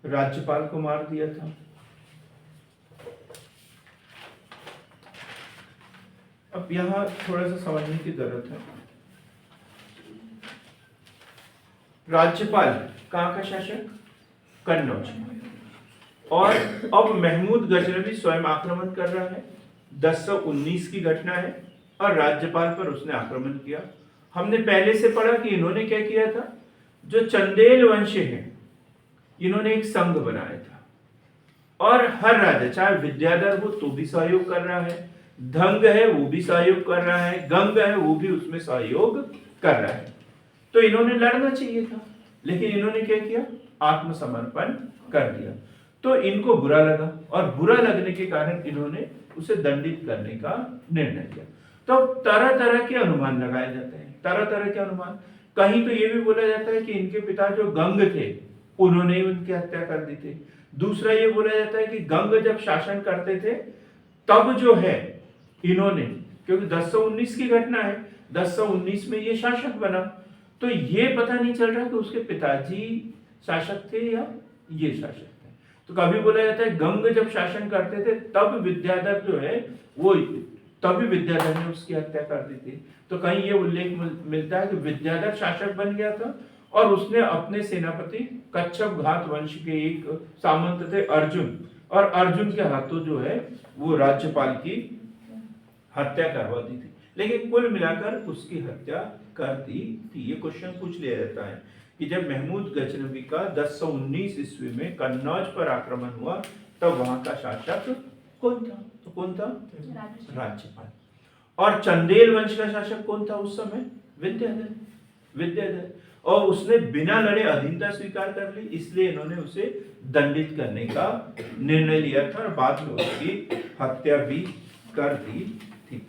राज्यपाल को मार दिया था। अब यहां थोड़ा सा समझने की जरूरत है। राज्यपाल कहां का शासक, कन्नौज। और अब महमूद गजनवी स्वयं आक्रमण कर रहा है। 1019 की घटना है और राज्यपाल पर उसने आक्रमण किया। हमने पहले से पढ़ा कि इन्होंने क्या किया था, जो चंदेल वंश है इन्होंने एक संघ बनाया था और हर राजा, चाहे विद्याधर हो तो भी सहयोग कर रहा है, धंग है वो भी सहयोग कर रहा है, गंग है वो भी उसमें सहयोग कर रहा है। तो इन्होंने लड़ना चाहिए था, लेकिन इन्होंने क्या किया, आत्मसमर्पण कर दिया। तो इनको बुरा लगा और बुरा लगने के कारण इन्होंने उसे दंडित करने का निर्णय किया। तो तरह तरह के अनुमान लगाए जाते हैं, तरह तरह के अनुमान। कहीं तो ये भी बोला जाता है कि इनके पिता जो गंग थे उन्होंने ही उनकी हत्या कर दी थी। दूसरा ये बोला जाता है कि गंग जब शासन करते थे तब जो है इन्होंने, क्योंकि 1019 की घटना है, 1019 में ये शासक बना, तो ये पता नहीं चल रहा कि उसके पिताजी शासक थे या ये शासक थे। तो कभी बोला जाता है गंग जब शासन करते थे तब विद्याधर जो है वो, तभी विद्याधर ने उसकी हत्या कर दी थी। तो कहीं ये उल्लेख मिलता है कि विद्याधर शासक बन गया था और उसने अपने सेनापति कच्छप घात वंश के एक सामंत थे अर्जुन, और अर्जुन के हाथों जो है वो राज्यपाल की हत्या करवा दी थी। लेकिन कुल मिलाकर उसकी हत्या कर दी थी। ये क्वेश्चन पूछ लिया जाता है कि जब महमूद गजनवी का 1019 ईस्वी में कन्नौज पर आक्रमण हुआ तब वहां का शासक कौन था? तो कौन था? राज्यपाल। और चंदेल वंश का शासक कौन था उस समय? विद्याधर। विद्याधर, और उसने बिना लड़े अधीनता स्वीकार कर ली, इसलिए इन्होंने उसे दंडित करने का निर्णय लिया था और बाद में उसकी हत्या भी कर दी थी।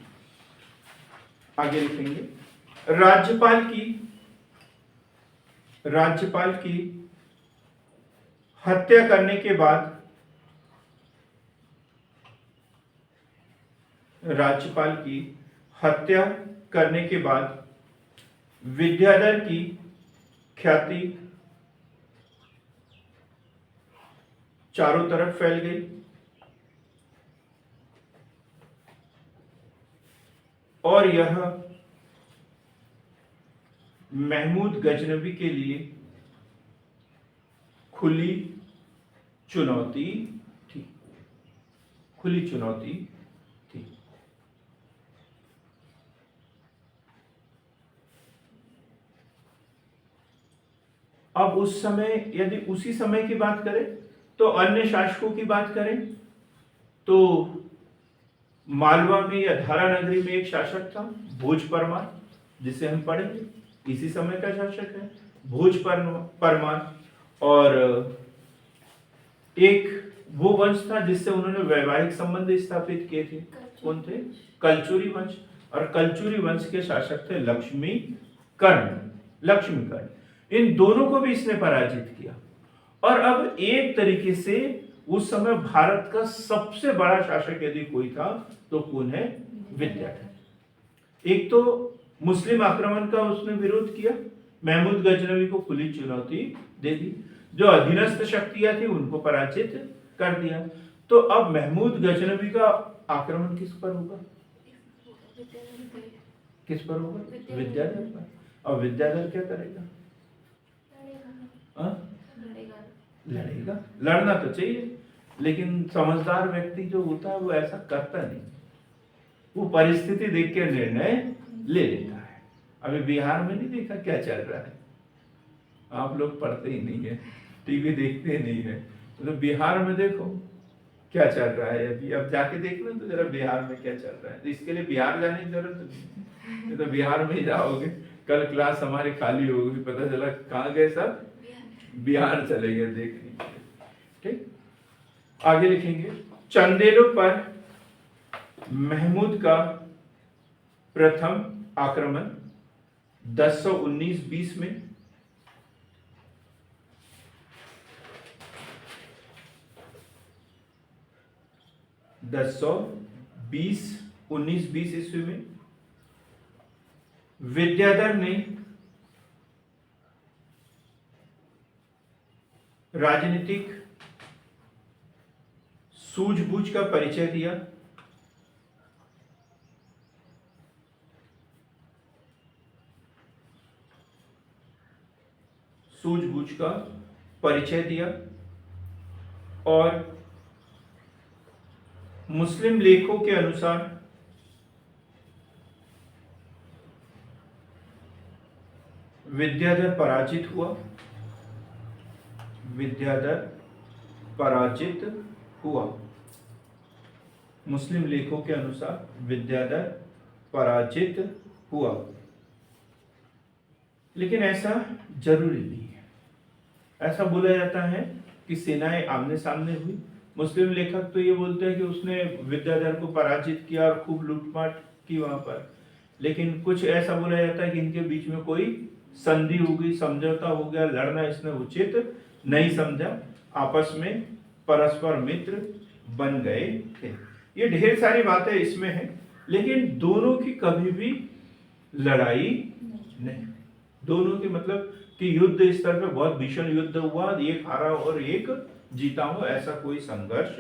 आगे लिखेंगे, राज्यपाल की हत्या करने के बाद विद्याधर की ख्याति चारों तरफ फैल गई और यह महमूद गजनवी के लिए खुली चुनौती थी। अब उस समय, यदि उसी समय की बात करें तो अन्य शासकों की बात करें तो मालवा में या धारा नगरी में एक शासक था भोज परमार, जिसे हम पढ़ेंगे, इसी समय का शासक है भोज परमार। और एक वो वंश था जिससे उन्होंने वैवाहिक संबंध स्थापित किए थे। कौन थे? कलचुरी वंश। और कलचुरी वंश के शासक थे लक्ष्मीकर्ण। इन दोनों को भी इसने पराजित किया। और अब एक तरीके से उस समय भारत का सबसे बड़ा शासक यदि कोई था तो कौन है? विद्याधर। एक तो मुस्लिम आक्रमण का उसने विरोध किया, महमूद गजनवी को खुली चुनौती दे दी, जो अधीनस्थ शक्तियां थी उनको पराजित कर दिया। तो अब महमूद गजनवी का आक्रमण किस पर होगा? किस पर होगा? विद्याधर पर। और विद्याधर क्या करेगा? लड़ेगा। लड़ना तो चाहिए, लेकिन समझदार व्यक्ति जो होता है वो ऐसा करता नहीं, वो परिस्थिति देख के निर्णय ले लेता है। अभी बिहार में नहीं देखा क्या चल रहा है? आप लोग पढ़ते ही नहीं है, टीवी देखते नहीं है, तो बिहार में देखो क्या चल रहा है अभी। अब जाके देख लो तो जरा बिहार में क्या चल रहा है। तो इसके लिए बिहार जाने की जरूरत नहीं, तो बिहार में ही जाओगे, कल क्लास हमारी खाली होगी, पता चला कहाँ गए सब, बिहार चले गए देखने। ठीक, आगे लिखेंगे, चंदेलों पर महमूद का प्रथम आक्रमण 1019-20 में 1920 ईस्वी में विद्याधर ने राजनीतिक सूझबूझ का परिचय दिया। सूझबूझ का परिचय दिया और मुस्लिम लेखों के अनुसार विद्याधर पराजित हुआ। मुस्लिम लेखों के अनुसार विद्याधर पराजित हुआ, लेकिन ऐसा जरूरी नहीं है। ऐसा बोला जाता है कि सेनाएं आमने सामने हुई। मुस्लिम लेखक तो ये बोलते हैं कि उसने विद्याधर को पराजित किया और खूब लूटपाट की वहां पर, लेकिन कुछ ऐसा बोला जाता है कि इनके बीच में कोई संधि हो गई, समझौता हो गया, लड़ना इसने उचित नहीं समझा, आपस में परस्पर मित्र बन गए थे। ये ढेर सारी बातें इसमें हैं, लेकिन दोनों की कभी भी लड़ाई नहीं। दोनों की मतलब कि युद्ध स्तर पे बहुत भीषण युद्ध हुआ, एक हारा और एक जीता हो, ऐसा कोई संघर्ष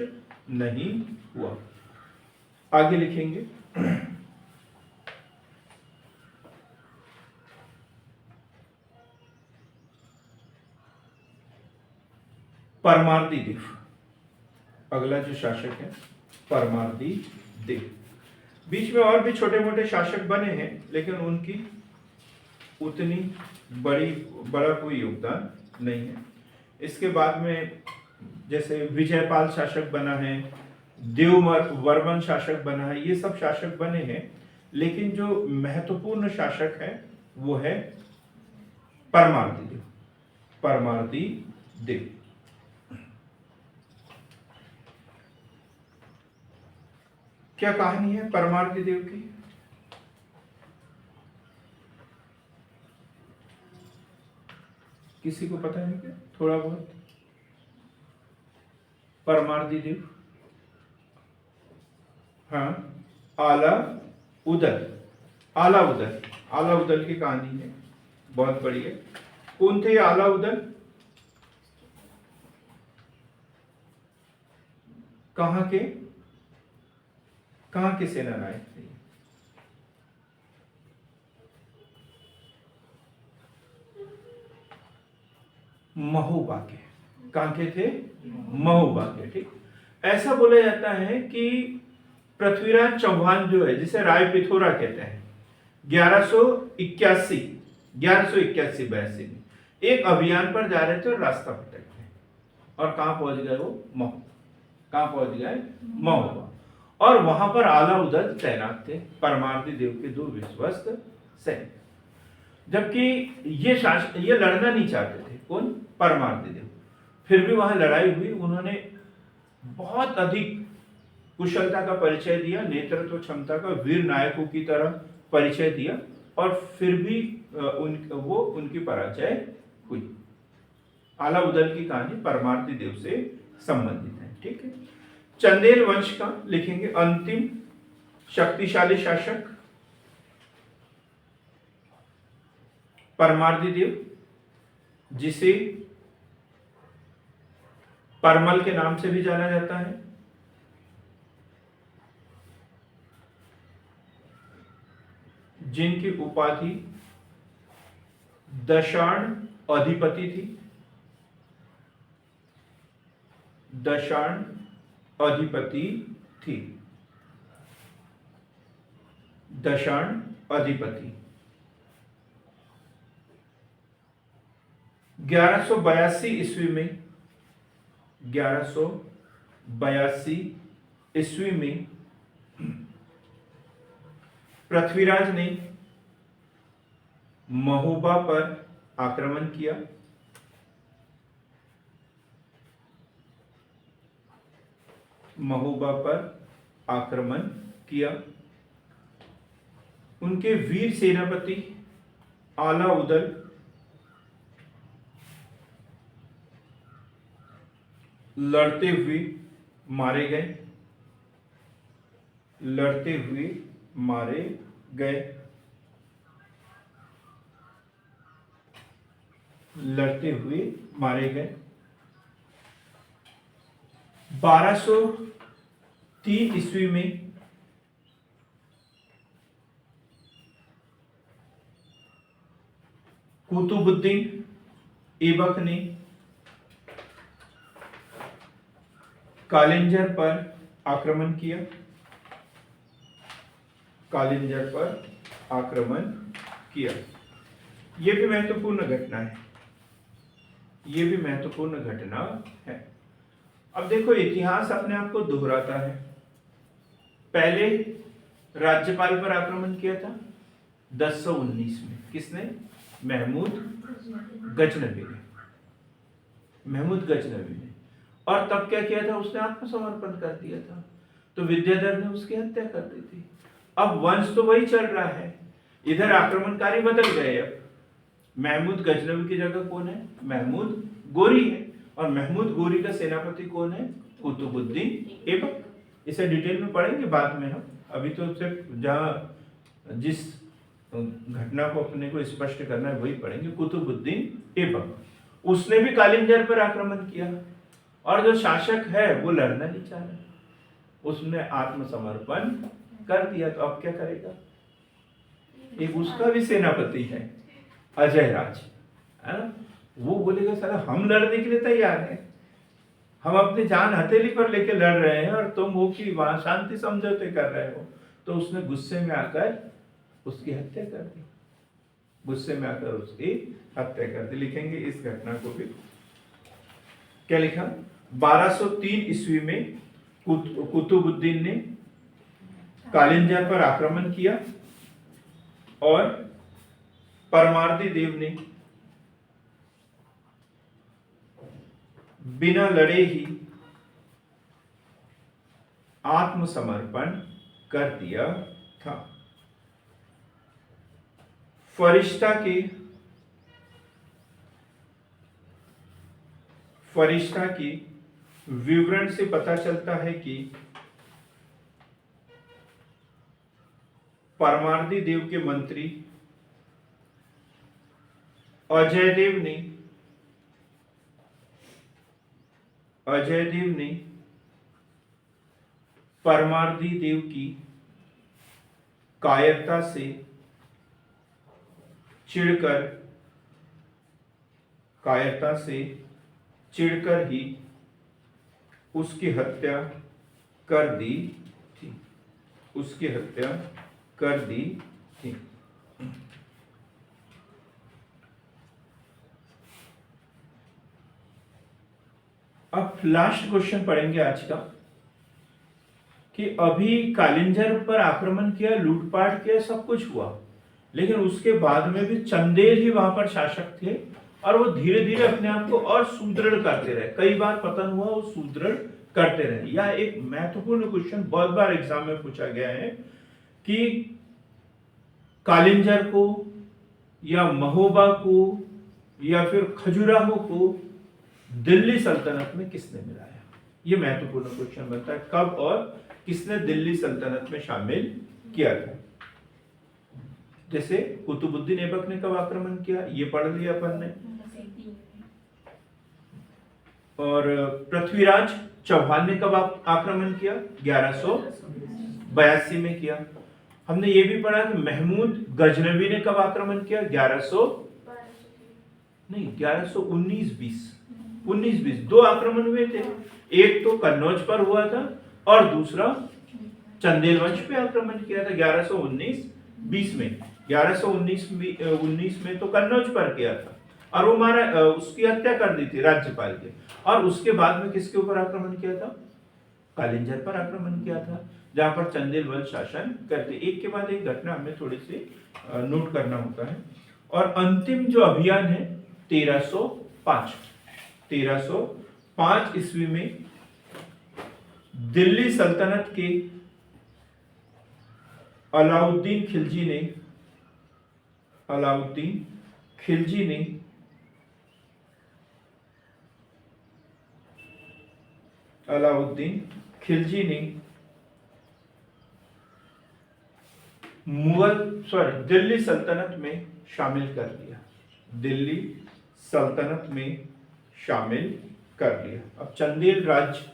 नहीं हुआ। आगे लिखेंगे, परमार्दी देव, अगला जो शासक है परमार्दी देव। बीच में और भी छोटे मोटे शासक बने हैं, लेकिन उनकी उतनी बड़ा कोई योगदान नहीं है। इसके बाद में जैसे विजयपाल शासक बना है, देववर्मन शासक बना है, ये सब शासक बने हैं, लेकिन जो महत्वपूर्ण शासक है वो है परमार्दी देव। परमार्दी देव क्या कहानी है परमार्दी देव की? किसी को पता है क्या थोड़ा बहुत? परमार्दी देव, हाँ, आला उदल, आला उदल, आला उदल की कहानी है, बहुत बढ़िया। कौन थे आला उदल? कहाँ के सेनानायक थे? महोबा के। कहाँ के थे? महोबा के। ठीक, ऐसा बोला जाता है कि पृथ्वीराज चौहान जो है, जिसे राय पिथोरा कहते हैं, 1181-82 में एक अभियान पर जा रहे थे और रास्ता भटक गए, और कहां पहुंच गए वो? महो। कहां पहुंच गए? महोबा। और वहां पर आला उदल तैनात थे, परमार्दी देव के 2 विश्वस्त सैनिक। जबकि ये लड़ना नहीं चाहते थे। कौन? परमार्दी देव। फिर भी वहां लड़ाई हुई। उन्होंने बहुत अधिक कुशलता का परिचय दिया, नेतृत्व क्षमता का, वीर नायकों की तरह परिचय दिया, और फिर भी उनकी पराजय हुई। आला उदल की कहानी परमार्दी देव से संबंधित है। ठीक है। चंदेल वंश का लिखेंगे, अंतिम शक्तिशाली शासक परमार्दी देव, जिसे परमल के नाम से भी जाना जाता है। जिनकी उपाधि दशाण अधिपति थी। दशाण अधिपति थी। दशाण अधिपति 1182 ईस्वी में 1182 ईस्वी में पृथ्वीराज ने महोबा पर आक्रमण किया। महोबा पर आक्रमण किया। उनके वीर सेनापति आला उदल लड़ते हुए मारे गए। लड़ते हुए मारे गए। लड़ते हुए मारे गए। 1203 ईस्वी में कुतुबुद्दीन ऐबक ने कालिंजर पर आक्रमण किया। कालिंजर पर आक्रमण किया। यह भी महत्वपूर्ण घटना है। यह भी महत्वपूर्ण घटना है। अब देखो, इतिहास अपने आप को दोहराता है। पहले राज्यपाल पर आक्रमण किया था 1019 में। किसने? महमूद गजनवी ने। महमूद गजनवी ने। और तब क्या किया था, उसने आत्मसमर्पण कर दिया था, तो विद्याधर ने उसकी हत्या कर दी थी। अब वंश तो वही चल रहा है, इधर आक्रमणकारी बदल गए। अब महमूद गजनवी की जगह कौन है, महमूद गोरी है, और महमूद गोरी का सेनापति कौन है, कुतुबुद्दीन ऐबक। इसे डिटेल में पढ़ेंगे बाद में हम, अभी तो सिर्फ जहाँ जिस घटना को अपने को स्पष्ट करना है वही पढ़ेंगे। कुतुबुद्दीन ऐबक उसने भी कालिंजर पर आक्रमण किया, और जो शासक है वो लड़ना नहीं चाह रहा, उसने आत्मसमर्पण कर दिया। तो अब क्या करेगा, एक उसका भी सेनापति है अजय राज, है ना, वो बोलेगा साला हम लड़ने के लिए तैयार हैं, हम अपनी जान हथेली पर लेके लड़ रहे हैं और तुम हो कि वहां शांति समझौते कर रहे हो। तो उसने गुस्से में आकर उसकी हत्या कर दी, गुस्से में आकर उसकी हत्या कर दी। लिखेंगे इस घटना को भी, क्या लिखा, 1203 ईस्वी में कुतुबुद्दीन ने कालिंजर पर आक्रमण किया, और परमार्दी देव ने बिना लड़े ही आत्मसमर्पण कर दिया था। फरिश्ता की विवरण से पता चलता है कि परमार्दी देव के मंत्री अजय देव ने परमार्दी देव की कायरता से चिढ़कर ही उसकी हत्या कर दी थी, उसकी हत्या कर दी थी। अब लास्ट क्वेश्चन पढ़ेंगे आज का, कि अभी कालिंजर पर आक्रमण किया, लूटपाट किया, सब कुछ हुआ, लेकिन उसके बाद में भी चंदेल ही वहां पर शासक थे, और वो धीरे धीरे अपने आप को और सुदृढ़ करते रहे। कई बार पतन हुआ, वो सुदृढ़ करते रहे। यह एक महत्वपूर्ण क्वेश्चन बहुत बार एग्जाम में पूछा गया है कि कालिंजर को या महोबा को या फिर खजुराहो को दिल्ली सल्तनत में किसने मिलाया। यह महत्वपूर्ण क्वेश्चन बनता है, कब और किसने दिल्ली सल्तनत में शामिल किया था। जैसे कुतुबुद्दीन ऐबक ने कब आक्रमण किया, ये पढ़ लिया अपन ने, और पृथ्वीराज चौहान ने कब आक्रमण किया, 1182 में किया। हमने ये भी पढ़ा कि महमूद गजनवी ने कब आक्रमण किया, 1119-20 दो आक्रमण हुए थे, एक तो कन्नौज पर हुआ था और दूसरा चंदेल वंश पे आक्रमण किया था 1119-20 में। 1119 में तो कन्नौज पर किया था, और वो मारा, उसकी हत्या कर दी थी राज्यपाल के। और उसके बाद में किसके ऊपर आक्रमण किया था, कालिंजर पर आक्रमण किया था, जहां पर चंदेल वंश शासन करते। एक के बाद एक घटना हमें थोड़ी सी नोट करना होता है। और अंतिम जो अभियान है 1305 ईस्वी में दिल्ली सल्तनत के अलाउद्दीन खिलजी ने दिल्ली सल्तनत में शामिल कर लिया, दिल्ली सल्तनत में शामिल कर लिया। अब चंदेल राज्य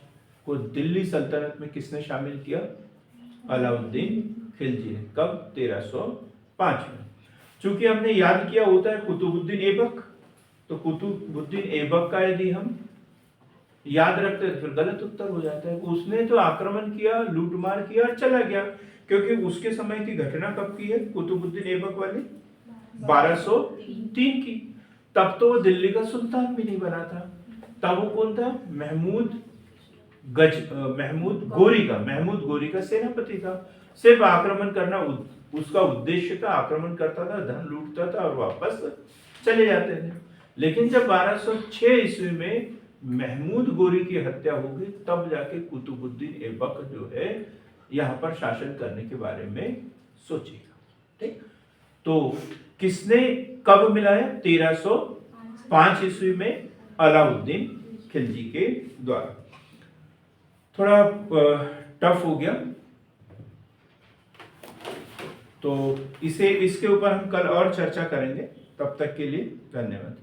को दिल्ली सल्तनत में किसने शामिल किया, अलाउद्दीन खिलजी ने। कब, 1305 में। चूंकि हमने याद किया होता है कुतुबुद्दीन ऐबक, तो कुतुबुद्दीन ऐबक का यदि हम याद रखते हैं फिर गलत उत्तर हो जाता है। उसने तो आक्रमण किया, लूटमार किया और चला गया, क्योंकि उसके समय की घटना कब की है, कुतुबुद्दीन ऐबक वाली 1203 की। तब तो वो दिल्ली का सुल्तान भी नहीं बना था, तब वो कौन था, महमूद गोरी का सेनापति था। सिर्फ आक्रमण करना उसका उद्देश्य था, आक्रमण करता था, धन लूटता था और वापस चले जाते थे। लेकिन जब 1206 ईस्वी में महमूद गोरी की हत्या होगी तब जाके कुतुबुद्दीन ऐबक जो है यहाँ पर शासन करने के बारे में सोचेगा। ठीक, तो किसने कब मिलाया? 1305 ईस्वी में अलाउद्दीन खिलजी के द्वारा। थोड़ा टफ हो गया, तो इसके ऊपर हम कल और चर्चा करेंगे। तब तक के लिए धन्यवाद।